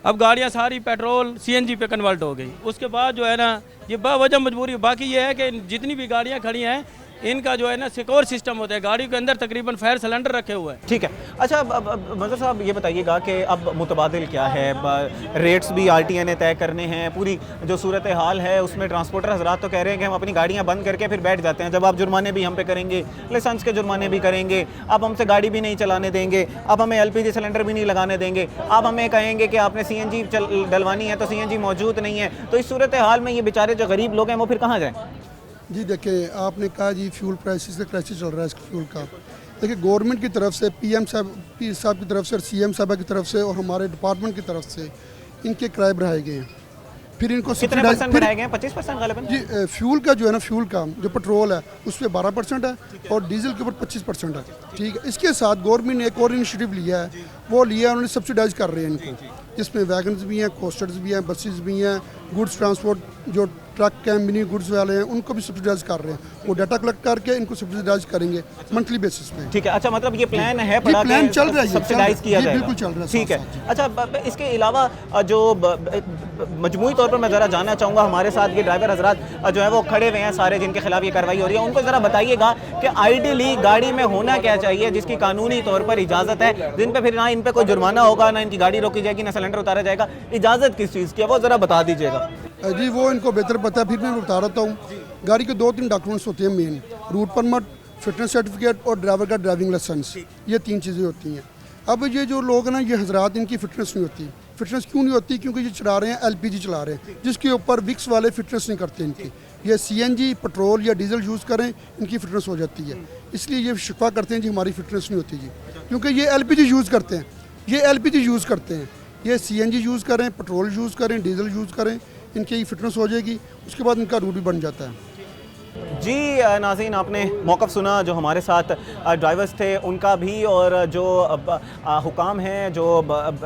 अब गाड़ियाँ सारी पेट्रोल CNG पे कन्वर्ट हो गई। उसके बाद जो है ना ये वजह मजबूरी। बाकी ये है कि जितनी भी गाड़ियाँ खड़ी हैं इनका जो है ना सिक्योर सिस्टम होता है, गाड़ी के अंदर तकरीबन फायर सिलेंडर रखे हुए हैं। ठीक है। अच्छा, मंजर साहब ये बताइएगा कि अब मुतबादिल क्या है, रेट्स भी RTA ने तय करने हैं, पूरी जो सूरत हाल है उसमें ट्रांसपोर्टर हजरात तो कह रहे हैं कि हम अपनी गाड़ियाँ बंद करके फिर बैठ जाते हैं, जब आप जुर्माने भी हम पे करेंगे, लाइसेंस के जुर्माने भी करेंगे, आप हमसे गाड़ी भी नहीं चलाने देंगे, आप हमें LPG सिलेंडर भी नहीं लगाने देंगे, आप हमें कहेंगे कि आपने CNG डलवानी है तो CNG मौजूद नहीं है, तो इस सूरत हाल में ये बेचारे जो गरीब लोग हैं वो फिर कहाँ जाएँ? जी देखिए, आपने कहा जी फ्यूल प्राइसेस का क्राइसिस चल रहा है इसका फ्यूल का। देखिए गवर्नमेंट की तरफ से PM साहब की तरफ से और CM साहब की तरफ से और हमारे डिपार्टमेंट की तरफ से इनके किराए बढ़ाए गए हैं। फिर इनको कितने % बढ़ाए गए हैं? 25% गालिबन जी। फ्यूल का जो है ना, फ्यूल का जो पेट्रोल है उस पर 12% है और डीजल के ऊपर 25% है, ठीक है। इसके साथ गवर्नमेंट ने एक और इनिशिएटिव लिया है, वो लिया है, उन्होंने सब्सिडाइज कर रहे हैं इनको, जिसमें वैगन्स भी हैं, कोस्टर्स भी हैं, बसेस भी हैं, गुड्स ट्रांसपोर्ट जो ट्रक हैं, मिनी गुड्स वाले हैं, उनको भी सब्सिडाइज कर रहे हैं। वो डाटा कलेक्ट करके इनको सब्सिडाइज करेंगे मंथली बेसिस पे। ठीक है। अच्छा, मतलब ये प्लान है, प्लान चल रहा है, सब्सिडाइज किया जाएगा, बिल्कुल चल रहा है। ठीक है। अच्छा, इसके अलावा जो मजमूई तौर पर मैं ज़रा जानना चाहूँगा, हमारे साथ ये ड्राइवर हजरात जो है वो खड़े हुए हैं सारे, जिनके खिलाफ ये कार्रवाई हो रही है, उनको ज़रा बताइएगा कि आइडियली गाड़ी में होना क्या चाहिए जिसकी कानूनी तौर पर इजाज़त है, जिन पे फिर ना इन पे कोई जुर्माना होगा, ना इनकी गाड़ी रोकी जाएगी, ना सिलेंडर उतारा जाएगा, इजाज़त किस चीज़ की है वो ज़रा बता दीजिएगा। जी वो इनको बेहतर पता है, फिर मैं बता रहा हूँ। गाड़ी के 2-3 डॉक्यूमेंट्स होते हैं main, route permit, fitness certificate और ड्राइवर का ड्राइविंग लाइसेंस, ये 3 चीज़ें होती हैं। अब ये जो लोग हैं ना, ये हजरात, इनकी फिटनेस नहीं होती। फिटनेस क्यों नहीं होती? क्योंकि ये चला रहे हैं LPG चला रहे हैं, जिसके ऊपर विक्स वाले फिटनेस नहीं करते इनकी। ये CNG पेट्रोल या डीजल यूज़ करें, इनकी फिटनेस हो जाती है। इसलिए ये शिकवा करते हैं जी हमारी फिटनेस नहीं होती जी, क्योंकि ये LPG यूज़ करते हैं, ये LPG यूज़ करते हैं, ये CNG यूज़ करें, पेट्रोल यूज़ करें, डीजल यूज़ करें, इनकी फिटनेस हो जाएगी, उसके बाद इनका रूट भी बन जाता है। जी नाज़रीन, आपने मौक़िफ़ सुना जो हमारे साथ ड्राइवर्स थे उनका भी, और जो हुकाम हैं, जो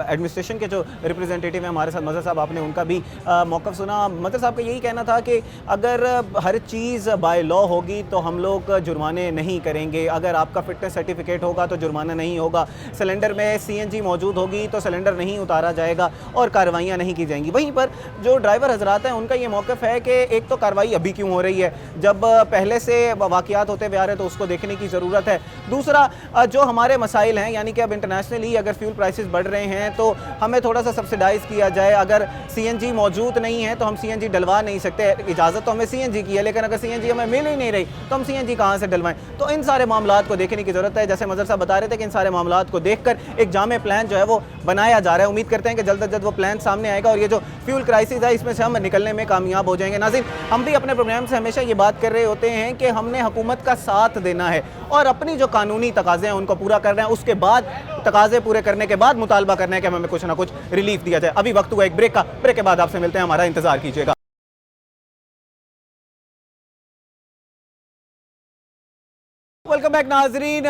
एडमिनिस्ट्रेशन के जो रिप्रेजेंटेटिव हैं हमारे साथ, मज़र साहब, आपने उनका भी मौक़िफ़ सुना। मज़र साहब का यही कहना था कि अगर हर चीज़ बाय लॉ होगी तो हम लोग जुर्माने नहीं करेंगे, अगर आपका फ़िटनेस सर्टिफिकेट होगा तो जुर्माना नहीं होगा, सिलेंडर में CNG मौजूद होगी तो सिलेंडर नहीं उतारा जाएगा और कार्रवाइयाँ नहीं की जाएंगी। वहीं पर जो ड्राइवर हजरात हैं उनका ये मौक़िफ़ है कि एक तो कार्रवाई अभी क्यों हो रही है, जब जब पहले से वाक़यात होते हुए आ रहे हैं तो उसको देखने की ज़रूरत है। दूसरा जो हमारे मसाइल हैं, यानी कि अब इंटरनेशनली अगर फ्यूल प्राइसेस बढ़ रहे हैं तो हमें थोड़ा सा सब्सिडाइज़ किया जाए। अगर CNG मौजूद नहीं है तो हम CNG डलवा नहीं सकते, इजाज़त तो हमें CNG की है, लेकिन अगर CNG हमें मिल ही नहीं रही तो हम CNG कहाँ से डलवाएं। तो इन सारे मामलात को देखने की ज़रूरत है। जैसे मज़हर साहब बता रहे थे कि इन सारे मामलात को देखकर एक जामे प्लान जो है वो बनाया जा रहा है। उम्मीद करते हैं कि जल्द से जल्द वो प्लान सामने आएगा और ये जो फ्यूल क्राइसिस है इसमें से हम निकलने में कामयाब हो जाएंगे। नाज़रीन, हम भी अपने प्रोग्राम से हमेशा ये बात कर रहे होते हैं कि हमने हुकूमत का साथ देना है और अपनी जो कानूनी तकाज़े हैं उनको पूरा करना है। उसके बाद तकाज़े पूरे करने के बाद मुतालबा करना है कि हमें कुछ ना कुछ रिलीफ दिया जाए। अभी वक्त हुआ एक ब्रेक का, ब्रेक के बाद आपसे मिलते हैं, हमारा इंतजार कीजिएगा। वेलकम बैक नाजरीन।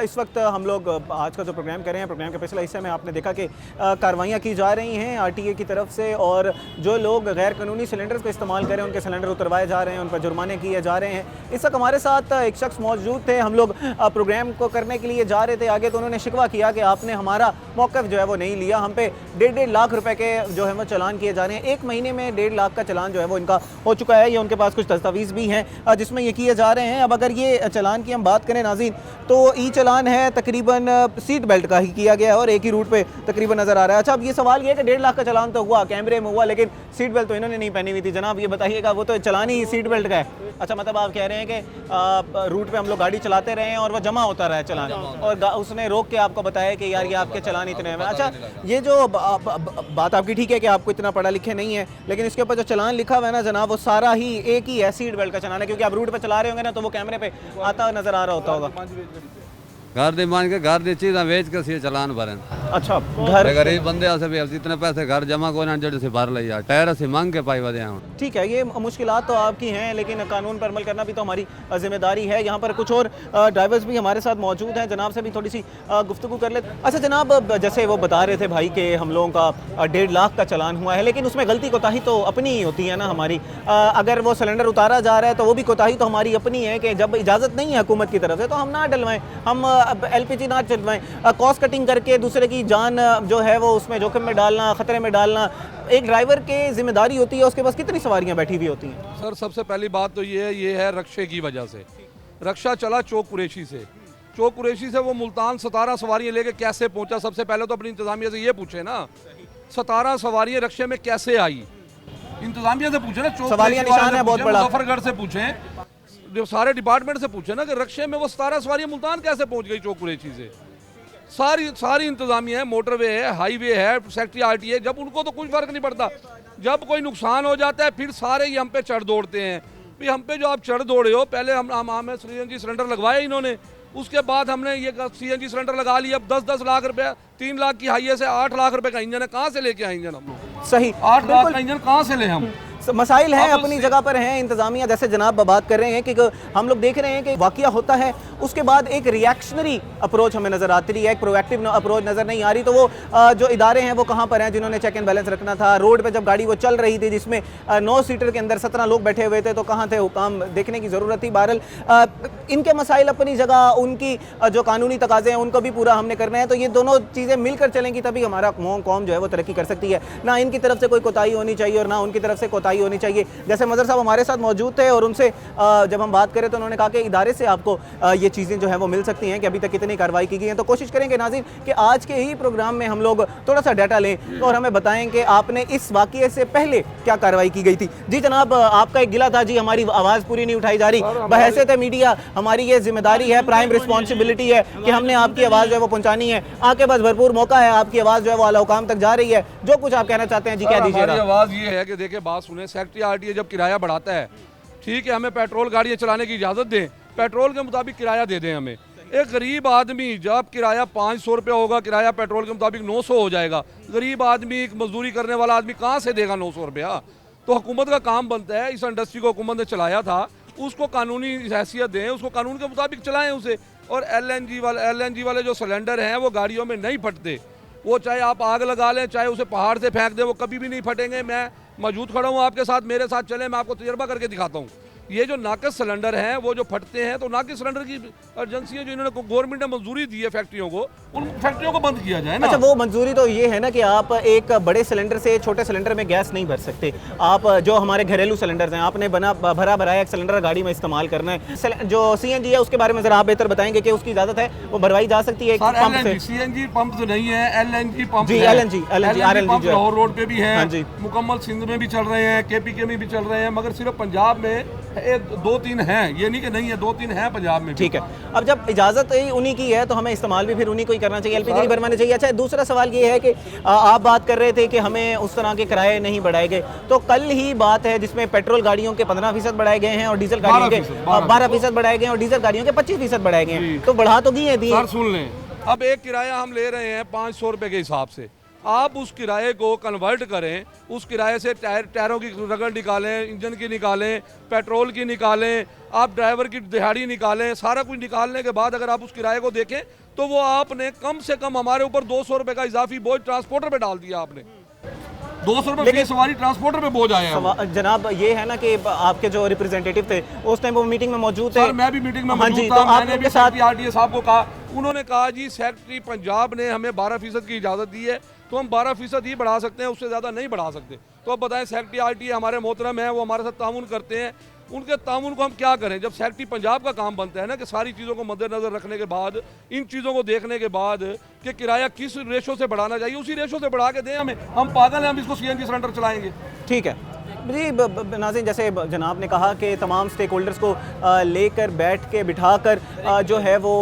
इस वक्त हम लोग आज का जो प्रोग्राम कर रहे हैं, प्रोग्राम के पिछले हिस्से में आपने देखा कि कार्रवाइयाँ की जा रही हैं RTA की तरफ से और जो लोग गैर कानूनी सिलेंडर्स को इस्तेमाल करें उनके सिलेंडर उतरवाए जा रहे हैं, उन पर जुर्माने किए जा रहे हैं। इस वक्त हमारे साथ एक शख्स मौजूद थे। हम लोग प्रोग्राम को करने के लिए जा रहे थे आगे, तो उन्होंने शिकवा किया कि आपने हमारा मौक़िफ़ जो है वो नहीं लिया। हम पे 1.5 लाख रुपए के जो है वो चालान किए जा रहे हैं। एक महीने में 1.5 लाख का चालान जो है वो इनका हो चुका है। ये उनके पास कुछ दस्तावेज़ भी हैं जिसमें ये किए जा रहे हैं। अब अगर ये चालान की हम बात करें नाज़रीन, तो ई चालान है तकरीबन सीट बेल्ट का ही किया गया है और एक ही रूट पे तकरीबन नज़र आ रहा है। अच्छा, अब ये सवाल ये है कि 1.5 लाख का चालान तो हुआ, कैमरे में हुआ, लेकिन सीट बेल्ट तो इन्होंने नहीं पहनी हुई थी। जनाब ये बताइएगा, वो तो चालान ही सीट बेल्ट का है। अच्छा, मतलब आप कह रहे हैं कि रूट पे हम लोग गाड़ी चलाते रहे हैं और वो जमा होता रहा है चालान और उसने रोक के आपको बताया कि यार ये आपके चालान इतने हैं। अच्छा, ये जो बात आपकी ठीक है कि आपको इतना पढ़ा लिखे नहीं है, लेकिन इसके ऊपर जो चालान लिखा हुआ है ना जनाब, वो सारा ही एक ही है, सीट बेल्ट का चालान है। क्योंकि आप रूट पे चला रहे होंगे ना तो वो कैमरे पे आता हुआ नजर आ रहा होगा। घर दे मान के घर दी चीज़ा बेच के सी चलान भरें। अच्छा, घर गरीब बंदे से भी इतने पैसे घर जमा को ना जड़ से भर लिया, टायर से मांग के पाई वजह। ठीक है, ये मुश्किलात तो आपकी हैं, लेकिन कानून पर अमल करना भी तो हमारी जिम्मेदारी है। यहाँ पर कुछ और ड्राइवर्स भी हमारे साथ मौजूद हैं, जनाब से भी थोड़ी सी गुफ्तगू कर लेते। अच्छा जनाब, जैसे वो बता रहे थे भाई कि हम लोगों का 1.5 लाख का चालान हुआ है, लेकिन उसमें गलती कोताही तो अपनी ही होती है ना हमारी। अगर वो सिलेंडर उतारा जा रहा है तो वो भी कोताही तो हमारी अपनी है कि जब इजाज़त नहीं है हुकूमत की तरफ से तो हम ना डलवाएं, हम LPG ना चलवाएं। कॉस्ट कटिंग करके दूसरे की जान जो है वो उसमें जोखिम में डालना, ख़तरे में डालना एक ड्राइवर की जिम्मेदारी होती है। उसके पास कितनी सवारियां बैठी हुई होती हैं? सर, सबसे पहली बात तो ये है रक्शे की वजह से। रक्षा चला चौक कुरैशी से, चौक कुरैशी से वो मुल्तान 17 सवारियां लेके कैसे पहुंचा? सबसे पहले तो अपनी इंतजामिया से ये पूछे ना, 17 सवारियां रक्शे में कैसे आई? इंतजामिया से पूछे ना, सवालिया निशान है बहुत बड़ा। मुजफ्फरगढ़ से पूछे, जो सारे डिपार्टमेंट से पूछे ना कि रक्शे में वो 17 सवारियां मुल्तान कैसे पहुंच गई चौक कुरैशी से। सारी इंतजामिया है, मोटरवे है, हाईवे है, सेक्रेटरी RTA, जब उनको तो कुछ फर्क नहीं पड़ता। जब कोई नुकसान हो जाता है फिर सारे ही हम पे चढ़ दौड़ते हैं। भाई हम पे जो आप चढ़ दौड़े हो, पहले हमें CNG सिलेंडर लगवाया इन्होंने, उसके बाद हमने ये CNG सिलेंडर लगा लिया। अब 10-10 लाख रुपया, 3 लाख की हाईवे से 8 लाख रुपए का इंजन है, कहाँ से लेके आए इंजन हम लोग? सही, 8 लाख का इंजन कहाँ से ले हम? मसाइल हैं अपनी जगह पर हैं। इंतजामिया जैसे जनाब बात कर रहे हैं कि हम लोग देख रहे हैं कि वाकया होता है, उसके बाद एक रिएक्शनरी अप्रोच हमें नज़र आती रही है, एक प्रोएक्टिव अप्रोच नज़र नहीं आ रही। तो वो जो इदारे हैं वो कहाँ पर हैं जिन्होंने चेक एंड बैलेंस रखना था? रोड पे जब गाड़ी वो चल रही थी जिसमें 9 सीटर के अंदर 17 लोग बैठे हुए थे, तो कहाँ थे? हुकाम देखने की ज़रूरत थी। बहरहाल इनके मसाइल अपनी जगह, उनकी जो कानूनी तकाज़े हैं उनको भी पूरा हमने करना है। तो ये दोनों चीज़ें मिलकर चलेंगी तभी हमारा कौम जो है वो तरक्की कर सकती है। ना इनकी तरफ से कोई कोताही होनी चाहिए और ना उनकी तरफ से कोताही होनी चाहिए। जैसे मज़हर साहब हमारे साथ मौजूद थे और उनसे जब हम बात करें तो उन्होंने कहा कि इदारे से आपको ये चीज़ें जो है वो मिल सकती हैं कि अभी तक कितनी कार्रवाई की गई है। तो कोशिश करेंगे नाज़रीन कि आज के ही प्रोग्राम में हम लोग थोड़ा सा डाटा लें और हमें बताएं कि आपने इस वाक़ये से पहले क्या कार्रवाई की गई थी। जी जनाब, आपका एक गिला था जी, हमारी आवाज़ पूरी नहीं उठाई जा रही। बहैसियत मीडिया हमारी ये जिम्मेदारी है, प्राइम रिस्पॉन्सिबिलिटी है कि हमने आपकी आवाज़ जो है वो पहुँचानी है। आके बस भरपूर मौका है, आपकी आवाज़ जो है वो आला हुकाम तक जा रही है। जो कुछ आप कहना चाहते हैं जी कह दीजिए। आवाज़ ये है कि देखिए, बात सुने, सेक्रेटरी RTA जब किराया बढ़ाता है, ठीक है, हमें पेट्रोल गाड़ियाँ चलाने की इजाज़त दें, पेट्रोल के मुताबिक किराया दे दें हमें। एक गरीब आदमी, जब किराया 500 रुपये होगा, किराया पेट्रोल के मुताबिक 900 हो जाएगा, गरीब आदमी, एक मजदूरी करने वाला आदमी कहाँ से देगा 900 रुपया? तो हुकूमत का काम बनता है, इस इंडस्ट्री को हुकूमत ने चलाया था, उसको कानूनी हैसियत दें, उसको कानून के मुताबिक चलाएँ उसे। और LNG वाले जो सिलेंडर हैं वो गाड़ियों में नहीं फटते। वो चाहे आप आग लगा लें, चाहे उसे पहाड़ से फेंक दें, वो कभी भी नहीं फटेंगे। मैं मौजूद खड़ा हूँ आपके साथ, मेरे साथ चले, मैं आपको तजर्बा करके दिखाता हूँ। ये जो नाकस सिलेंडर हैं वो जो फटते हैं, तो नाकस सिलेंडर की एजेंसी है जो इन्होंने गवर्नमेंट ने मंजूरी दी है फैक्ट्रियों को, उन फैक्ट्रियों को बंद किया जाए ना। अच्छा, वो मंजूरी तो ये है ना कि आप एक बड़े सिलेंडर से छोटे सिलेंडर में गैस नहीं भर सकते। आप जो हमारे घरेलू सिलेंडर हैं, आपने भरा भराया एक सिलेंडर गाड़ी में इस्तेमाल करना है। जो CNG है उसके बारे में जरा आप बेहतर बताएंगे कि उसकी इजाजत है, वो भरवाई जा सकती है पंप से? CNG पंप तो नहीं है, LNG पंप जी, है। LNG पंप लाहौर रोड पे भी है, हाँ जी, मुकम्मल सिंध में भी चल रहे हैं, KPK में भी चल रहे हैं, मगर सिर्फ पंजाब में 2-3 हैं, ये नहीं कि नहीं है, 2-3 हैं पंजाब में। ठीक है, अब जब इजाज़त उन्हीं की है तो हमें इस्तेमाल भी फिर उन्हीं को ही करना चाहिए, LPG नहीं भरवानी चाहिए। अच्छा, दूसरा सवाल ये है कि आप बात कर रहे थे कि हमें उस तरह के किराए नहीं बढ़ाए गए, तो कल ही बात है जिसमें पेट्रोल गाड़ियों के 15% बढ़ाए गए हैं और डीजल गाड़ियों के 12% बढ़ाए गए हैं और डीजल गाड़ियों के 25% बढ़ाए गए हैं, तो बढ़ा तो दिए। सर सुन लें, अब एक किराया हम ले रहे हैं 500 रुपए के हिसाब से, आप उस किराए को कन्वर्ट करें, उस किराए से टायरों की रगड़ निकालें, इंजन की निकालें, पेट्रोल की निकालें, आप ड्राइवर की दिहाड़ी निकालें, सारा कुछ निकालने के बाद अगर आप उस किराए को देखें तो वो आपने कम से कम हमारे ऊपर 200 रुपए का इजाफी बोझ ट्रांसपोर्टर पे डाल दिया आपने। 200 रुपए फी सवारी ट्रांसपोर्टर पे बोझ आया है। जनाब ये है ना कि आपके जो रिप्रेजेंटेटिव थे उस टाइम वो मीटिंग में मौजूद थे। सर मैं भी मीटिंग में मौजूद था, मैंने भी सेक्रेटरी RTA साहब को कहा, उन्होंने कहा जी सेक्रेटरी पंजाब ने हमें 12% की इजाज़त दी है तो हम 12% ही बढ़ा सकते हैं, उससे ज़्यादा नहीं बढ़ा सकते। तो अब बताएं, सेक्रेटरी RTA हमारे मोहतरम हैं, वो हमारे साथ ताउन करते हैं, उनके ताउन को हम क्या करें जब सेक्रेटरी पंजाब का काम बनता है ना कि सारी चीज़ों को मद्देनजर रखने के बाद, इन चीज़ों को देखने के बाद कि किराया किस रेशो से बढ़ाना चाहिए उसी रेशो से बढ़ा के दें हमें। हम पागल हैं, हम इसको CNG सिलेंडर चलाएंगे। ठीक है जी, नाज़रीन जैसे जनाब ने कहा कि तमाम स्टेक होल्डर्स को लेकर बैठ के बिठाकर जो है वो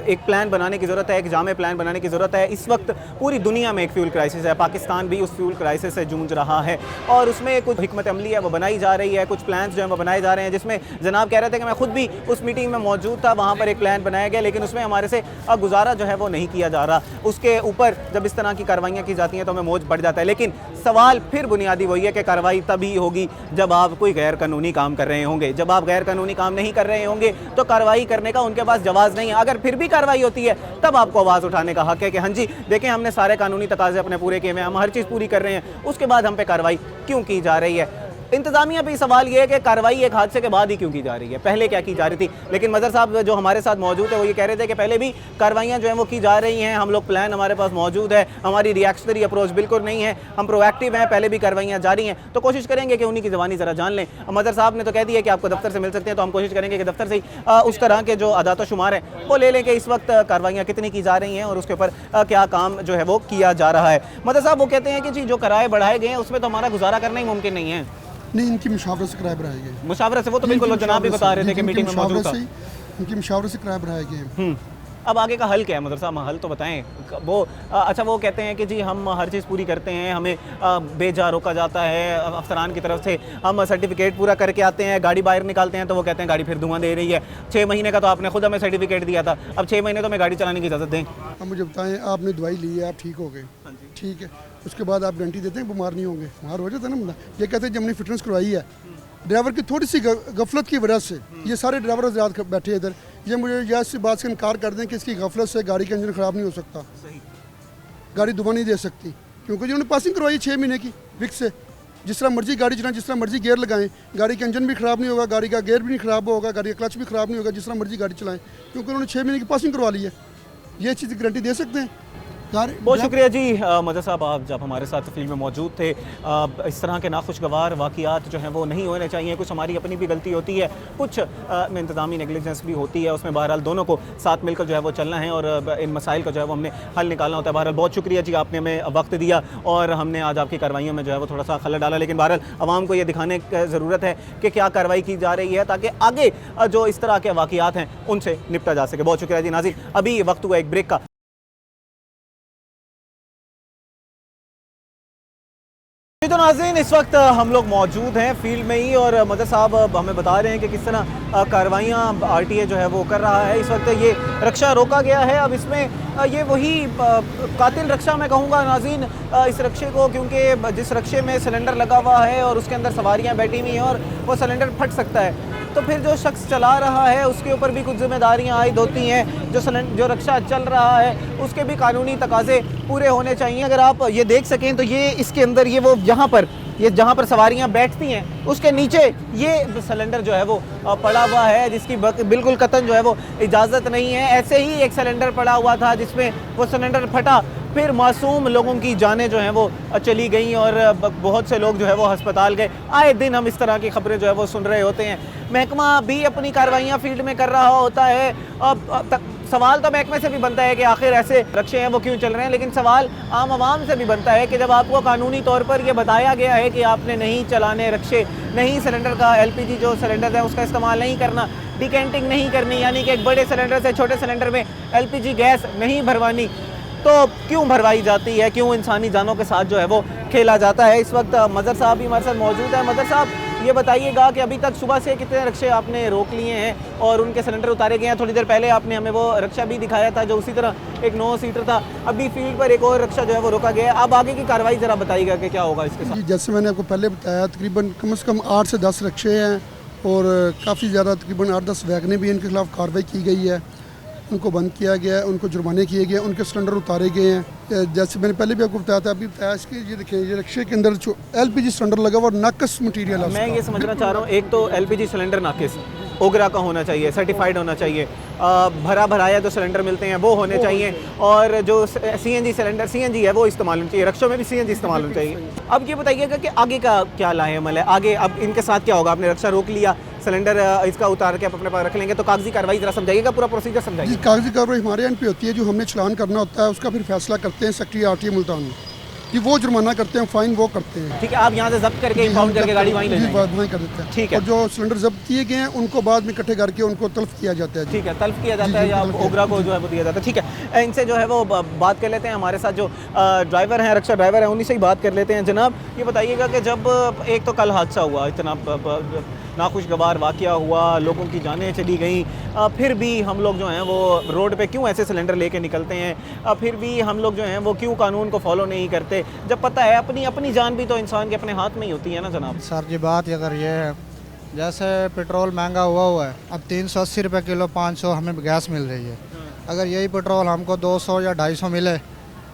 एक प्लान बनाने की ज़रूरत है, एक जामे प्लान बनाने की ज़रूरत है। इस वक्त पूरी दुनिया में एक फ्यूल क्राइसिस है, पाकिस्तान भी उस फ्यूल क्राइसिस से जूझ रहा है और उसमें कुछ हिकमत अमली है वो बनाई जा रही है, कुछ प्लान्स जो हैं वो बनाए जा रहे हैं, जिसमें जनाब कह रहे थे कि मैं खुद भी उस मीटिंग में मौजूद था, वहाँ पर एक प्लान बनाया गया लेकिन उसमें हमारे से गुजारा जो है वो नहीं किया जा रहा। उसके ऊपर जब इस तरह की कार्रवाइयाँ की जाती हैं तो हमें मौज बढ़ जाता है, लेकिन सवाल फिर बुनियादी वही है कि कार्रवाई तभी होगी जब आप कोई गैर कानूनी काम कर रहे होंगे। जब आप गैर कानूनी काम नहीं कर रहे होंगे तो कार्रवाई करने का उनके पास जवाब नहीं है। अगर फिर भी कार्रवाई होती है तब आपको आवाज़ उठाने का हक है कि हाँ जी देखें, हमने सारे कानूनी तकाजे अपने पूरे किए हुए हैं, हम हर चीज़ पूरी कर रहे हैं, उसके बाद हम पे कार्रवाई क्यों की जा रही है। इंतज़ामिया पे सवाल ये है कि कार्रवाई एक हादसे के बाद ही क्यों की जा रही है, पहले क्या की जा रही थी। लेकिन मज़र साहब जो हमारे साथ मौजूद है वो ये कह रहे थे कि पहले भी कार्रवाइयाँ जो हैं वो की जा रही हैं, हम लोग प्लान हमारे पास मौजूद है, हमारी रिएक्शनरी अप्रोच बिल्कुल नहीं है, हम प्रोएक्टिव हैं, पहले भी कार्रवाइयाँ जारी हैं। तो कोशिश करेंगे कि उन्हीं की ज़बानी ज़रा जान लें। मज़र साहब ने तो कह दिया कि आपको दफ्तर से मिल सकते हैं, तो हम कोशिश करेंगे कि दफ्तर से ही उस तरह के जो आदात शुमार हैं वो ले लें कि इस वक्त कार्रवाइयाँ कितनी की जा रही हैं और उसके ऊपर क्या काम जो है वो किया जा रहा है। मज़र साहब वो कहते हैं कि जी जो किराए बढ़ाए गए हैं उसमें तो हमारा गुजारा करना ही मुमकिन नहीं है। नहीं, इनकी मुशावरत से किराए बढ़ाए गए, मुशावरत से, वो तो बिल्कुल जनाब भी बता रहे थे कि मीटिंग में मौजूद था, इनकी मुशावरत से किराए बढ़ाए गए हैं। अब आगे का हल क्या है मदर साहब, हल तो बताएं। वो अच्छा वो कहते हैं कि जी हम हर चीज़ पूरी करते हैं, हमें बेजा रोका जाता है अफसरान की तरफ से, हम सर्टिफिकेट पूरा करके आते हैं, गाड़ी बाहर निकालते हैं तो वो कहते हैं गाड़ी फिर धुआं दे रही है। 6 महीने का तो आपने खुद हमें सर्टिफिकेट दिया था, अब 6 महीने तो हमें गाड़ी चलाने की इजाज़त दें। अब मुझे बताएं, आपने दवाई ली है, आप ठीक हो गए, ठीक है, उसके बाद आप गारंटी देते हैं बीमार नहीं होंगे, बीमार हो जाता है ना बंदा। ये कहते हैं जब हमने फिटनेस करवाई है, ड्राइवर की थोड़ी सी गफलत की वजह से, ये सारे ड्राइवर हज़रात बैठे इधर, ये मुझे यह इस बात से इनकार कर दें कि इसकी गफलत से गाड़ी का इंजन ख़राब नहीं हो सकता, गाड़ी दुबा नहीं दे सकती, क्योंकि जिन्होंने पासिंग करवाई 6 महीने की विक से, जिस तरह मर्जी गाड़ी चलाएं, जिस तरह मर्जी गियर लगाएं, गाड़ी का इंजन भी ख़राब नहीं होगा, गाड़ी का गियर भी नहीं ख़राब होगा, गाड़ी का क्लच भी ख़राब नहीं होगा, जिस तरह मर्जी गाड़ी चलाएं, क्योंकि उन्होंने 6 महीने की पासिंग करवा ली है। ये चीज़ गारंटी दे सकते हैं। बहुत शुक्रिया जी मदर साहब, आप जब हमारे साथ फील्ड में मौजूद थे। इस तरह के नाखुशगवार वाक़ियात जो हैं वो नहीं होने चाहिए, कुछ हमारी अपनी भी गलती होती है, कुछ में इंतज़ामी नेगलिजेंस भी होती है, उसमें बहरहाल दोनों को साथ मिलकर जो है वो चलना है और इन मसाइल का जो है वो हमने हल निकालना होता है। बहरहाल बहुत शुक्रिया जी, आपने हमें वक्त दिया और हमने आज आपकी कार्रवाइयों में जो है वो थोड़ा सा खलल डाला, लेकिन बहरहाल आवाम को ये दिखाने की ज़रूरत है कि क्या कार्रवाई की जा रही है ताकि आगे जो इस तरह के वाक़ियात हैं उनसे निपटा जा सके। बहुत शुक्रिया जी। नाज़रीन, अभी वक्त हुआ एक ब्रेक का। तो नाज़रीन, इस वक्त हम लोग मौजूद हैं फील्ड में ही और मदर साहब हमें बता रहे हैं कि किस तरह कार्रवाइयाँ RTA जो है वो कर रहा है। इस वक्त ये रक्षा रोका गया है, अब इसमें ये वही कातिल रक्षा मैं कहूँगा नाज़रीन इस रक्षे को, क्योंकि जिस रक्षे में सिलेंडर लगा हुआ है और उसके अंदर सवारियाँ बैठी हुई हैं और वो सिलेंडर फट सकता है, तो फिर जो शख्स चला रहा है उसके ऊपर भी कुछ जिम्मेदारियां आयद होती हैं। जो रक्षा चल रहा है उसके भी कानूनी तकाजे पूरे होने चाहिए। अगर आप ये देख सकें तो ये इसके अंदर ये वो यहाँ पर ये जहाँ पर सवारियाँ बैठती हैं उसके नीचे ये सिलेंडर जो है वो पड़ा हुआ है, जिसकी बिल्कुल कतन जो है वो इजाज़त नहीं है। ऐसे ही एक सिलेंडर पड़ा हुआ था जिसमें वो सिलेंडर फटा, फिर मासूम लोगों की जानें जो हैं वो चली गई और बहुत से लोग जो है वो अस्पताल गए। आए दिन हम इस तरह की खबरें जो है वो सुन रहे होते हैं। महकमा भी अपनी कार्रवाइयाँ फील्ड में कर रहा होता है। अब सवाल तो महकमे से भी बनता है कि आखिर ऐसे रक्शे हैं वो क्यों चल रहे हैं, लेकिन सवाल आम आवाम से भी बनता है कि जब आपको कानूनी तौर पर ये बताया गया है कि आपने नहीं चलाने रक्शे, नहीं सिलेंडर का LPG जो सिलेंडर है उसका इस्तेमाल नहीं करना, डिकेंटिंग नहीं करनी, यानी कि एक बड़े सिलेंडर से छोटे सिलेंडर में LPG गैस नहीं भरवानी, तो क्यों भरवाई जाती है, क्यों इंसानी जानों के साथ जो है वो खेला जाता है। इस वक्त मदर साहब भी हमारे साथ मौजूद है। मदर साहब, ये बताइएगा कि अभी तक सुबह से कितने रक्शे आपने रोक लिए हैं और उनके सिलेंडर उतारे गए हैं? थोड़ी देर पहले आपने हमें वो रक्षा भी दिखाया था जो उसी तरह एक 9 सीटर था। अभी फील्ड पर एक और रक्षा जो है वो रोका गया है। अब आगे की कार्रवाई ज़रा बताइएगा कि क्या होगा इसके साथ। जी, जैसे मैंने आपको पहले बताया, तकरीबन कम से कम 8 से 10 रक्शे हैं और काफ़ी ज़्यादा तकरीबन 8-10 वैगनें भी इनके खिलाफ कार्रवाई की गई है। उनको बंद किया गया है, उनको जुर्माने किए गए, उनके सिलेंडर उतारे गए हैं। जैसे मैंने पहले भी आपको बताया था, अभी बताया इसके, ये देखिए ये रक्शे के अंदर जो LPG सिलेंडर लगा हुआ और नाकस मटीरियल है। मैं ये समझना चाह रहा हूँ, एक तो LPG सिलेंडर नाकिस ओगरा का होना चाहिए, सर्टिफाइड होना चाहिए, भरा भराया जो सिलेंडर मिलते हैं वो होने चाहिए, और जो CNG सिलेंडर CNG है वो इस्तेमाल होना चाहिए। रक्षों में भी CNG इस्तेमाल होना चाहिए। अब ये बताइएगा कि आगे का क्या लाहेमल है, आगे अब इनके साथ क्या होगा? आपने रक्षा रोक लिया, सिलेंडर इसका उतार के आप अपने पास रख लेंगे, तो कागजी कार्रवाई जरा समझाइएगा, पूरा प्रोसीजर समझाइए। जी, कागजी कार्रवाई हमारे एंड पे होती है। जो हमने चलान करना होता है उसका फिर फैसला करते हैं सेक्रेटरी RTA मुल्तान कि वो जुर्माना करते हैं, फाइन वो करते हैं। ठीक है, आप यहाँ से जब्त करके इंपाउंड करके गाड़ी वहीं ले जाएंगे। वहीं कर देते हैं। ठीक है। और जो सिलेंडर जब्त किए गए हैं उनको बाद में इकट्ठे करके उनको तल्फ किया जाता है। ठीक है, तल्फ किया जाता है या ओगरा को जो है वो दिया जाता है। ठीक है, इनसे जो है वो बात कर लेते हैं। हमारे साथ जो ड्राइवर हैं, रक्षा ड्राइवर हैं, उन्हीं से ही बात कर लेते हैं। जनाब, ये बताइएगा कि जब एक तो कल हादसा हुआ, इतना नाखुशगवार वाक़या हुआ, लोगों की जानें चली गई, फिर भी हम लोग जो हैं वो रोड पे क्यों ऐसे सिलेंडर लेके निकलते हैं? फिर भी हम लोग जो हैं वो क्यों कानून को फॉलो नहीं करते, जब पता है अपनी जान भी तो इंसान के अपने हाथ में ही होती है ना जनाब। सर जी, बात अगर ये है, जैसे पेट्रोल महंगा हुआ है, अब 380 रुपये किलो, 500 हमें गैस मिल रही है। अगर यही पेट्रोल हमको 200 या 250 मिले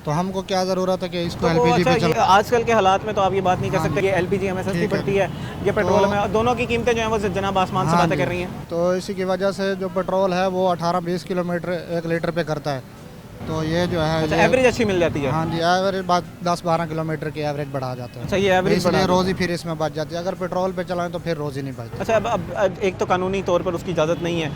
तो हमको क्या ज़रूरत है कि इसको LPG पे चल। आजकल के हालात में तो आप ये बात नहीं कर सकते कि LPG हमें सस्ती पड़ती है, ये पेट्रोल में, दोनों की कीमतें जो हैं वो जनाब आसमान से बातें कर रही हैं। तो इसी की वजह से जो पेट्रोल है वो 18-20 किलोमीटर 1 लीटर पे करता है, तो ये जो है अच्छा, एवरेज अच्छी मिल जाती है। हाँ जी, एवरेज 10-12 किलोमीटर की एवरेज बढ़ा जाता है। अच्छा, ये एवरेज इसलिए रोज़ ही फिर इसमें बच जाती है। अगर पेट्रोल पे चलाएं तो फिर रोज़ ही नहीं बचती। अच्छा, अब एक तो कानूनी तौर पर उसकी इजाज़त नहीं है,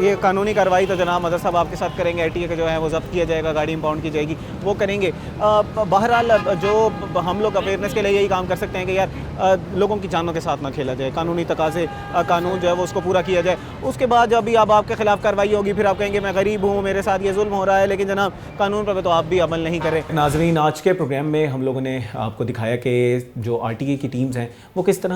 ये कानूनी कार्रवाई तो जनाब मदर साहब आपके साथ करेंगे। RTA का जो है वो जब्त किया जाएगा, गाड़ी इंपाउंड की जाएगी, वो करेंगे। बहरहाल जो हम लोग अवेयरनेस के लिए यही काम कर सकते हैं कि यार लोगों की जानों के साथ ना खेला जाए, कानूनी तकाज़े, कानून जो है वो उसको पूरा किया जाए। उसके बाद जब भी अब आपके खिलाफ कार्रवाई होगी, फिर आप कहेंगे मैं गरीब हूँ, मेरे साथ ये जुल्म हो रहा है, लेकिन जनाब कानून पर तो आप भी अमल नहीं करें। नाजरीन, आज के प्रोग्राम में हम लोगों ने आपको दिखाया कि जो RTA की टीम्स हैं वो किस तरह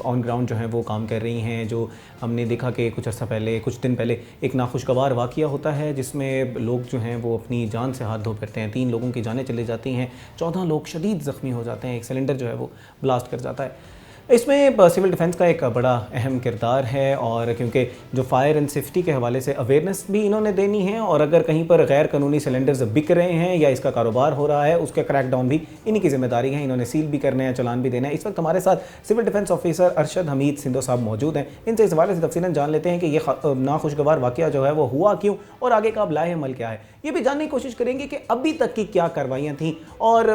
ऑन ग्राउंड जो है वो काम कर रही हैं। जो हमने देखा कि कुछ अर्सा पहले, कुछ दिन पहले एक नाखुशगवार वाक़या होता है जिसमें लोग जो हैं वो अपनी जान से हाथ धो बैठते हैं। 3 लोगों की जानें चली जाती हैं, 14 लोग शदीद ज़ख्मी हो जाते हैं, एक सिलेंडर जो है वो ब्लास्ट कर जाता है। इसमें सिविल डिफेंस का एक बड़ा अहम किरदार है, और क्योंकि जो फायर एंड सेफ्टी के हवाले से अवेयरनेस भी इन्होंने देनी है, और अगर कहीं पर गैर कानूनी सिलेंडर्स बिक रहे हैं या इसका कारोबार हो रहा है उसके क्रैकडाउन भी इन्हीं की जिम्मेदारी है। इन्होंने सील भी करने हैं, चालान भी देना है। इस वक्त हमारे साथ civil defence officer Arshad Hameed Sindho साहब मौजूद हैं। इनसे इस हवाले से तफसीलन जान लेते हैं कि ये नाखुशगवार वाक़या जो है वो हुआ क्यों और आगे का अब लाहेमल क्या है। ये भी जानने की कोशिश करेंगे कि अभी तक की क्या कार्रवाइयाँ थीं और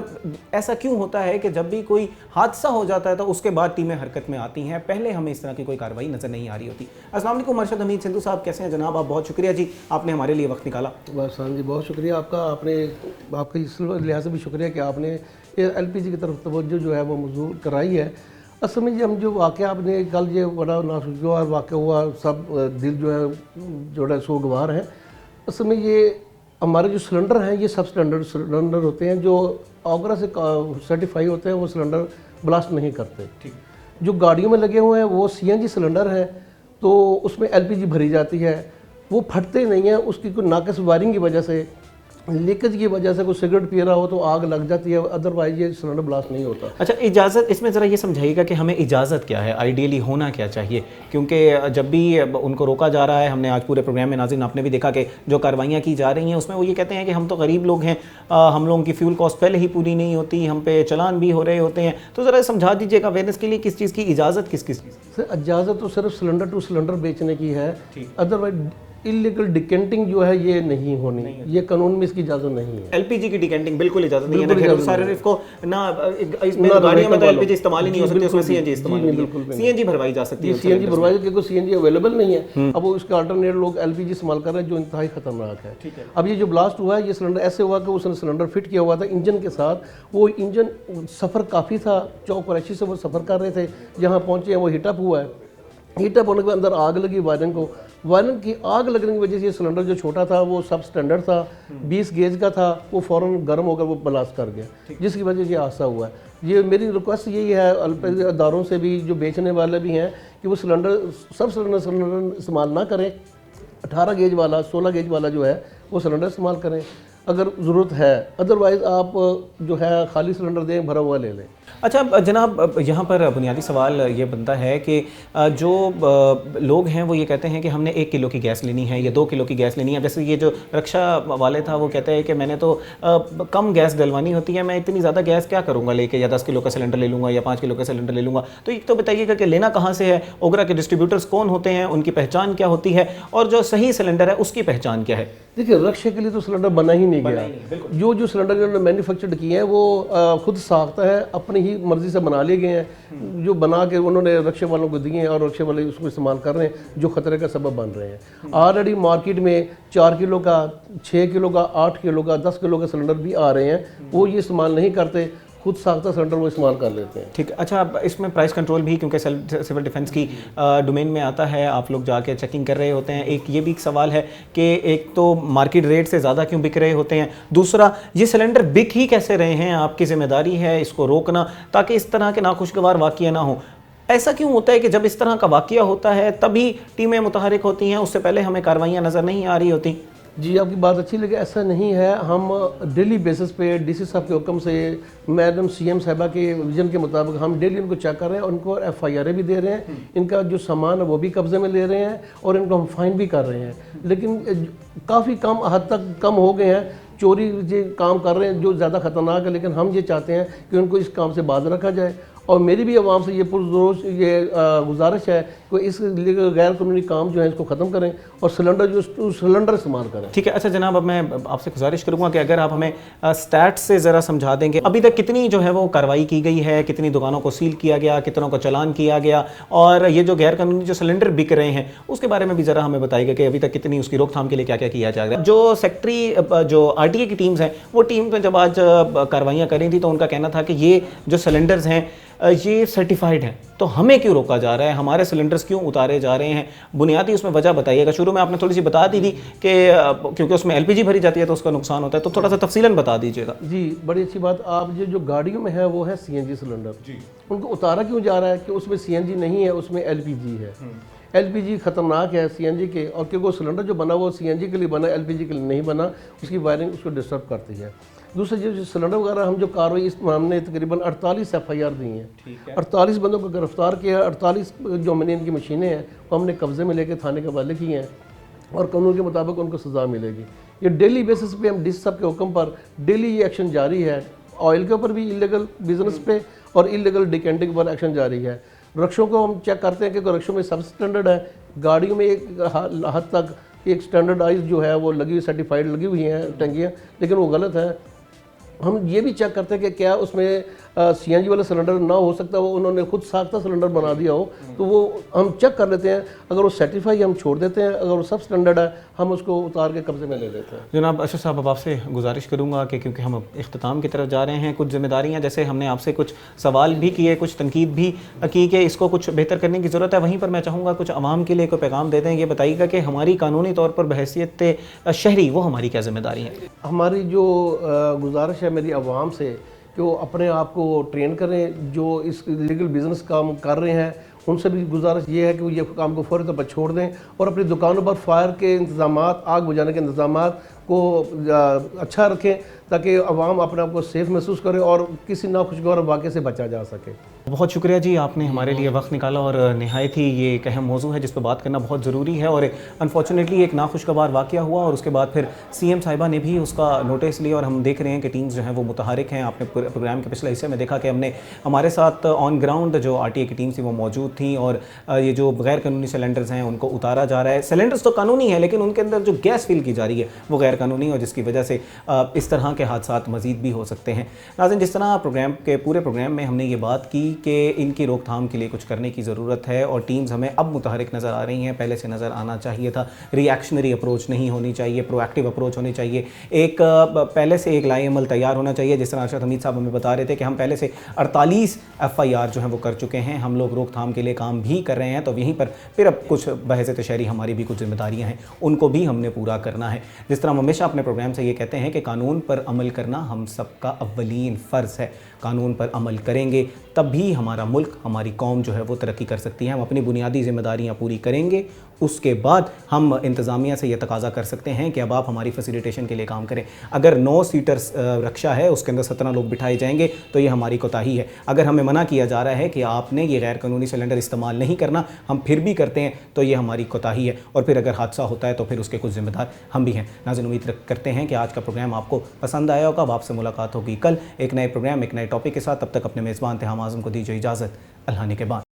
ऐसा क्यों होता है कि जब भी कोई हादसा हो जाता है तो उसके बाद टीमें हरकत में आती हैं, पहले हमें इस तरह की कोई कार्रवाई नज़र नहीं आ रही होती। अस्सलाम वालेकुम अरशद हमीद सिंधु साहब, कैसे हैं जनाब आप? बहुत शुक्रिया जी, आपने हमारे लिए वक्त निकाला। बस हाँ जी, बहुत शुक्रिया आपका। आपका इस लिहाज से भी शुक्रिया कि आपने LPG की तरफ तवज्जो जो है वो मौजूद कराई है। असल में हम जो वाक़या आपने कल ये बड़ा नाखुशगवार वाक़या हुआ, सब दिल जो है सोगवार है। असल में ये हमारे जो सिलेंडर हैं ये सब सिलेंडर होते हैं जो ओगरा से सर्टिफाई होते हैं, वो सिलेंडर ब्लास्ट नहीं करते। ठीक, जो गाड़ियों में लगे हुए हैं वो CNG सिलेंडर हैं, तो उसमें LPG भरी जाती है, वो फटते नहीं हैं। उसकी कोई नाकस वायरिंग की वजह से लीकेज की वजह से कोई सिगरेट पी रहा हो तो आग लग जाती है, अदरवाइज ये सिलेंडर ब्लास्ट नहीं होता। अच्छा, इजाज़त, इसमें ज़रा ये समझाइएगा कि हमें इजाज़त क्या है, आइडियली होना क्या चाहिए? क्योंकि जब भी उनको रोका जा रहा है, हमने आज पूरे प्रोग्राम में नाज़रीन आपने भी देखा कि जो कार्रवाइयाँ की जा रही हैं उसमें वो ये कहते हैं कि हम तो गरीब लोग हैं, हम लोगों की फ्यूल कॉस्ट पहले ही पूरी नहीं होती, हम पे चलान भी हो रहे होते हैं। तो ज़रा समझा दीजिएगा अवेयरनेस के लिए किस चीज़ की इजाज़त, किस चीज़ की? सर इजाज़त तो सिर्फ सिलेंडर टू सिलेंडर बेचने की है, अदरवाइज इलीगल डिकेंटिंग जो है ये नहीं होनी, ये कानून में इसकी इजाज़त नहीं है। एलपीजी की डिकेंटिंग बिल्कुल इजाज़त नहीं है, बिल्कुल ना इजाज़त नहीं है। इसको ना इसमें ना गाड़ियों में तो वालों। एलपीजी इस्तेमाल ही नहीं हो सकती, उसमें सीएनजी इस्तेमाल नहीं, होती बिल्कुल भी है, नहीं। सीएनजी भरवाई जा सकती है। सीएनजी भरवाई, क्योंकि सीएनजी अवेलेबल नहीं है। अब वो इसके अल्टरनेट लोग एलपीजी इस्तेमाल कर रहे हैं जो इंतहाई खतरनाक है। अब ये जो ब्लास्ट हुआ है, ये सिलेंडर ऐसे हुआ कि उसने सिलेंडर फिट किया हुआ था इंजन के साथ, वो इंजन सफ़र काफ़ी था, चौक कुरैशी से वो सफ़र कर रहे थे, जहाँ पहुँचे हैं वो हीटअप हुआ है। हीटअप होने के बाद अंदर आग लगी वायरिंग को, वायरिंग की आग लगने की वजह से ये सिलेंडर जो छोटा था वो सब स्टैंडर्ड था, 20 गेज का था, वो फ़ौरन गर्म होकर वो ब्लास्ट कर गया, जिसकी वजह से ये हादसा हुआ है। ये मेरी रिक्वेस्ट यही है अदारों से भी, जो बेचने वाले भी हैं, कि वो सिलेंडर सब सिलेंडर इस्तेमाल ना करें, 18 गेज वाला 16 गेज वाला जो है वो सिलेंडर इस्तेमाल करें अगर ज़रूरत है, अदरवाइज़ आप जो है खाली सिलेंडर दें, भरा हुआ ले लें। अच्छा जनाब, यहाँ पर बुनियादी सवाल ये बनता है कि जो लोग हैं वो ये कहते हैं कि हमने 1 किलो की गैस लेनी है या 2 किलो की गैस लेनी है। जैसे ये जो रक्षा वाले था वो कहते हैं कि मैंने तो कम गैस डलवानी होती है, मैं इतनी ज़्यादा गैस क्या करूँगा लेके, या 10 किलो का सिलेंडर ले लूँगा या 5 किलो का सिलेंडर ले लूँगा। तो एक तो बताइएगा कि लेना कहाँ से है, ओगरा के डिस्ट्रीब्यूटर्स कौन होते हैं, उनकी पहचान क्या होती है, और जो सही सिलेंडर है उसकी पहचान क्या है? देखिए, रक्षा के लिए तो सिलेंडर बना ही नहीं गया। जो सिलेंडर इन्होंने मैन्युफैक्चर्ड किए हैं वो खुद साख्ता है, अपनी ही मर्जी से बना लिए गए हैं, जो बना के उन्होंने रक्षा वालों को दिए हैं और रक्षा वाले उसको इस्तेमाल कर रहे हैं, जो खतरे का सबब बन रहे हैं। ऑलरेडी मार्केट में 4 किलो का, 6 किलो का, 8 किलो का, 10 किलो का सिलेंडर भी आ रहे हैं, वो ये इस्तेमाल नहीं करते, खुद साख्ता सिलेंडर वो इस्तेमाल कर लेते हैं। ठीक है। अच्छा, अब इसमें प्राइस कंट्रोल भी क्योंकि सिविल डिफेंस की डोमेन में आता है, आप लोग जाके चेकिंग कर रहे होते हैं। एक ये भी सवाल है कि एक तो मार्केट रेट से ज़्यादा क्यों बिक रहे होते हैं, दूसरा ये सिलेंडर बिक ही कैसे रहे हैं, आपकी जिम्मेदारी है इसको रोकना ताकि इस तरह के नाखुशगवार वाक़या ना हो। ऐसा क्यों होता है कि जब इस तरह का वाक़या होता है तभी टीमें मुतहरिक होती हैं, उससे पहले हमें कार्रवाइयाँ नज़र नहीं आ रही होती? जी, आपकी बात अच्छी लगी, ऐसा नहीं है। हम डेली बेसिस पे डीसी साहब के हुक्म से, मैडम सीएम साहबा के विजन के मुताबिक हम डेली उनको चेक कर रहे हैं और उनको FIR भी दे रहे हैं, इनका जो सामान है वो भी कब्जे में ले रहे हैं और इनको हम फाइन भी कर रहे हैं। लेकिन काफ़ी कम हद तक कम हो गए हैं, चोरी जो काम कर रहे हैं जो ज़्यादा ख़तरनाक है, लेकिन हम ये चाहते हैं कि उनको इस काम से बाज रखा जाए। और मेरी भी आवाम से ये पुरजोश ये गुजारिश है कि इस गैर कानूनी काम जो है इसको ख़त्म करें और सिलेंडर इस्तेमाल करें। ठीक है। अच्छा जनाब, अब मैं आपसे गुजारिश करूंगा कि अगर आप हमें स्टैट्स से ज़रा समझा देंगे, अभी तक कितनी जो है वो कार्रवाई की गई है, कितनी दुकानों को सील किया गया, कितनों को चालान किया गया, और ये जो गैर कानूनी जो सिलेंडर बिक रहे हैं उसके बारे में भी ज़रा हमें बताइएगा कि अभी तक कितनी उसकी रोकथाम के लिए क्या क्या किया जा रहा है। जो सेक्रेटरी जो RTA की टीम्स हैं, वो टीम में जब आज कार्रवाइयाँ करी थी तो उनका कहना था कि ये जो सिलेंडर्स हैं ये सर्टिफाइड है, तो हमें क्यों रोका जा रहा है, हमारे सिलेंडर्स क्यों उतारे जा रहे हैं? बुनियादी उसमें वजह बताइएगा। शुरू में आपने थोड़ी सी बता दी थी कि क्योंकि उसमें LPG भरी जाती है तो उसका नुकसान होता है, तो थोड़ा सा तफसीलन बता दीजिएगा। जी, बड़ी अच्छी बात। आप जो गाड़ियों में है वो है CNG सिलेंडर, उनको उतारा क्यों जा रहा है कि उसमें CNG नहीं है, उसमें LPG है। LPG ख़तरनाक है CNG के, और क्योंकि वो सिलेंडर जो बना वो CNG के लिए बना, LPG के लिए नहीं बना, उसकी वायरिंग उसको डिस्टर्ब करती है। दूसरे जो सिलेंडर वगैरह हम जो कार्रवाई, इस हमने तकरीबन 48 FIR दी हैं, 48 बंदों को गिरफ्तार किया, 48 जो मैंने इनकी मशीनें हैं वो हमने कब्जे में लेके थाने के हवाले की हैं और कानून के मुताबिक उनको सज़ा मिलेगी। ये डेली बेसिस पे हम डीसी साहब के हुक्म पर डेली ये एक्शन जारी है। ऑयल के ऊपर भी इलीगल बिजनेस पे और इलीगल डिकेंटिंग पर एक्शन जारी है। रक्षों को हम चेक करते हैं कि रक्षों में सब स्टैंडर्ड है, गाड़ियों में एक हद तक एक स्टैंडर्डाइज जो है वो लगी हुई, सर्टिफाइड लगी हुई हैं टंकियाँ, लेकिन वो गलत है। हम ये भी चेक करते हैं कि क्या उसमें CNG वाला सिलेंडर ना हो सकता, वो उन्होंने खुद साख्ता सिलेंडर बना दिया हो, तो वो हम चेक कर लेते हैं। अगर वो सर्टिफाई हम छोड़ देते हैं, अगर वो सब स्टैंडर्ड है हम उसको उतार के कब्जे में ले लेते हैं। जनाब अशरफ साहब, अब आपसे गुजारिश करूंगा कि क्योंकि हम इख्तिताम की तरफ जा रहे हैं, कुछ जिम्मेदारियां, जैसे हमने आपसे कुछ सवाल भी किए, कुछ तनकीद भी की कि इसको कुछ बेहतर करने की ज़रूरत है, वहीं पर मैं चाहूँगा कुछ आवाम के लिए कोई पैगाम दे दें। ये बताइएगा कि हमारी कानूनी तौर पर बहैसियत शहरी वो हमारी क्या जिम्मेदारी है? हमारी जो गुजारिश है मेरी आवाम से कि वो अपने आप को ट्रेन करें, जो इस लीगल बिजनेस काम कर रहे हैं उनसे भी गुजारिश ये है कि वो ये काम को फ़ौरी तौर पर छोड़ दें और अपनी दुकानों पर फायर के इंतज़ाम, आग बुझाने के इंतज़ाम को अच्छा रखें ताकि आवाम अपने आप को सेफ महसूस करे और किसी नाखुशगवार वाक़े से बचा जा सके। बहुत शुक्रिया जी, आपने हमारे लिए वक्त निकाला और नहायत ही ये एक अहम मौजू है जिस पर बात करना बहुत ज़रूरी है। और अनफॉर्चुनेटली एक नाखुशगवार वाक़या हुआ और उसके बाद फिर सीएम साहिबा ने भी उसका नोटिस लिया और हम देख रहे हैं कि टीम्स जो हैं वो मुतहरिक हैं। आपने प्रोग्राम के पिछले हिस्से में देखा कि हमने हमारे साथ ऑन ग्राउंड जो आरटीए की टीम थी वो मौजूद थी और ये जो गैर कानूनी सिलेंडर्स हैं उनको उतारा जा रहा है। सिलेंडर्स तो कानूनी है लेकिन उनके अंदर जो गैस फिल की जा रही है वो गैर कानूनी और जिसकी वजह से इस तरह के हादसात मज़ीद भी हो सकते हैं। नाज़रीन, जिस तरह पूरे प्रोग्राम में हमने ये बात की कि इनकी रोकथाम के लिए कुछ करने की ज़रूरत है और टीम्स हमें अब मुतहरिक नज़र आ रही हैं, पहले से नज़र आना चाहिए था। रिएक्शनरी अप्रोच नहीं होनी चाहिए, प्रोएक्टिव अप्रोच होनी चाहिए। एक पहले से एक लाएअमल तैयार होना चाहिए। जिस तरह अरशद हमीद साहब हमें बता रहे थे कि हम पहले से 48 FIR जो हैं वो कर चुके हैं, हम लोग रोकथाम के लिए काम भी कर रहे हैं। तो यहीं पर फिर अब कुछ बहज़त शहरी हमारी भी कुछ जिम्मेदारियाँ हैं, उनको भी हमने पूरा करना है। जिस तरह हम हमेशा अपने प्रोग्राम से ये कहते हैं कि कानून पर अमल करना हम सबका अव्वलीन फ़र्ज़ है। कानून पर अमल करेंगे तब भी हमारा मुल्क, हमारी कौम जो है वो तरक्की कर सकती है। हम अपनी बुनियादी ज़िम्मेदारियाँ पूरी करेंगे, उसके बाद हम इंतज़ामिया से ये तकाज़ा कर सकते हैं कि अब आप हमारी फैसिलिटेशन के लिए काम करें। अगर 9 सीटर रक्षा है उसके अंदर 17 लोग बिठाए जाएंगे तो ये हमारी कोताही है। अगर हमें मना किया जा रहा है कि आपने ये गैर कानूनी सिलेंडर इस्तेमाल नहीं करना, हम फिर भी करते हैं तो ये हमारी कोताही है और फिर अगर हादसा होता है तो फिर उसके कुछ ज़िम्मेदार हम भी हैं। नाज़रीन, उम्मीद करते हैं कि आज का प्रोग्राम आपको पसंद आया होगा। अब आपसे मुलाकात होगी कल एक नए प्रोग्राम, एक नए टॉपिक के साथ। तब तक अपने मेज़बान तहाम आज़म को दीजिए इजाज़त। अल्लाह ने के बाद।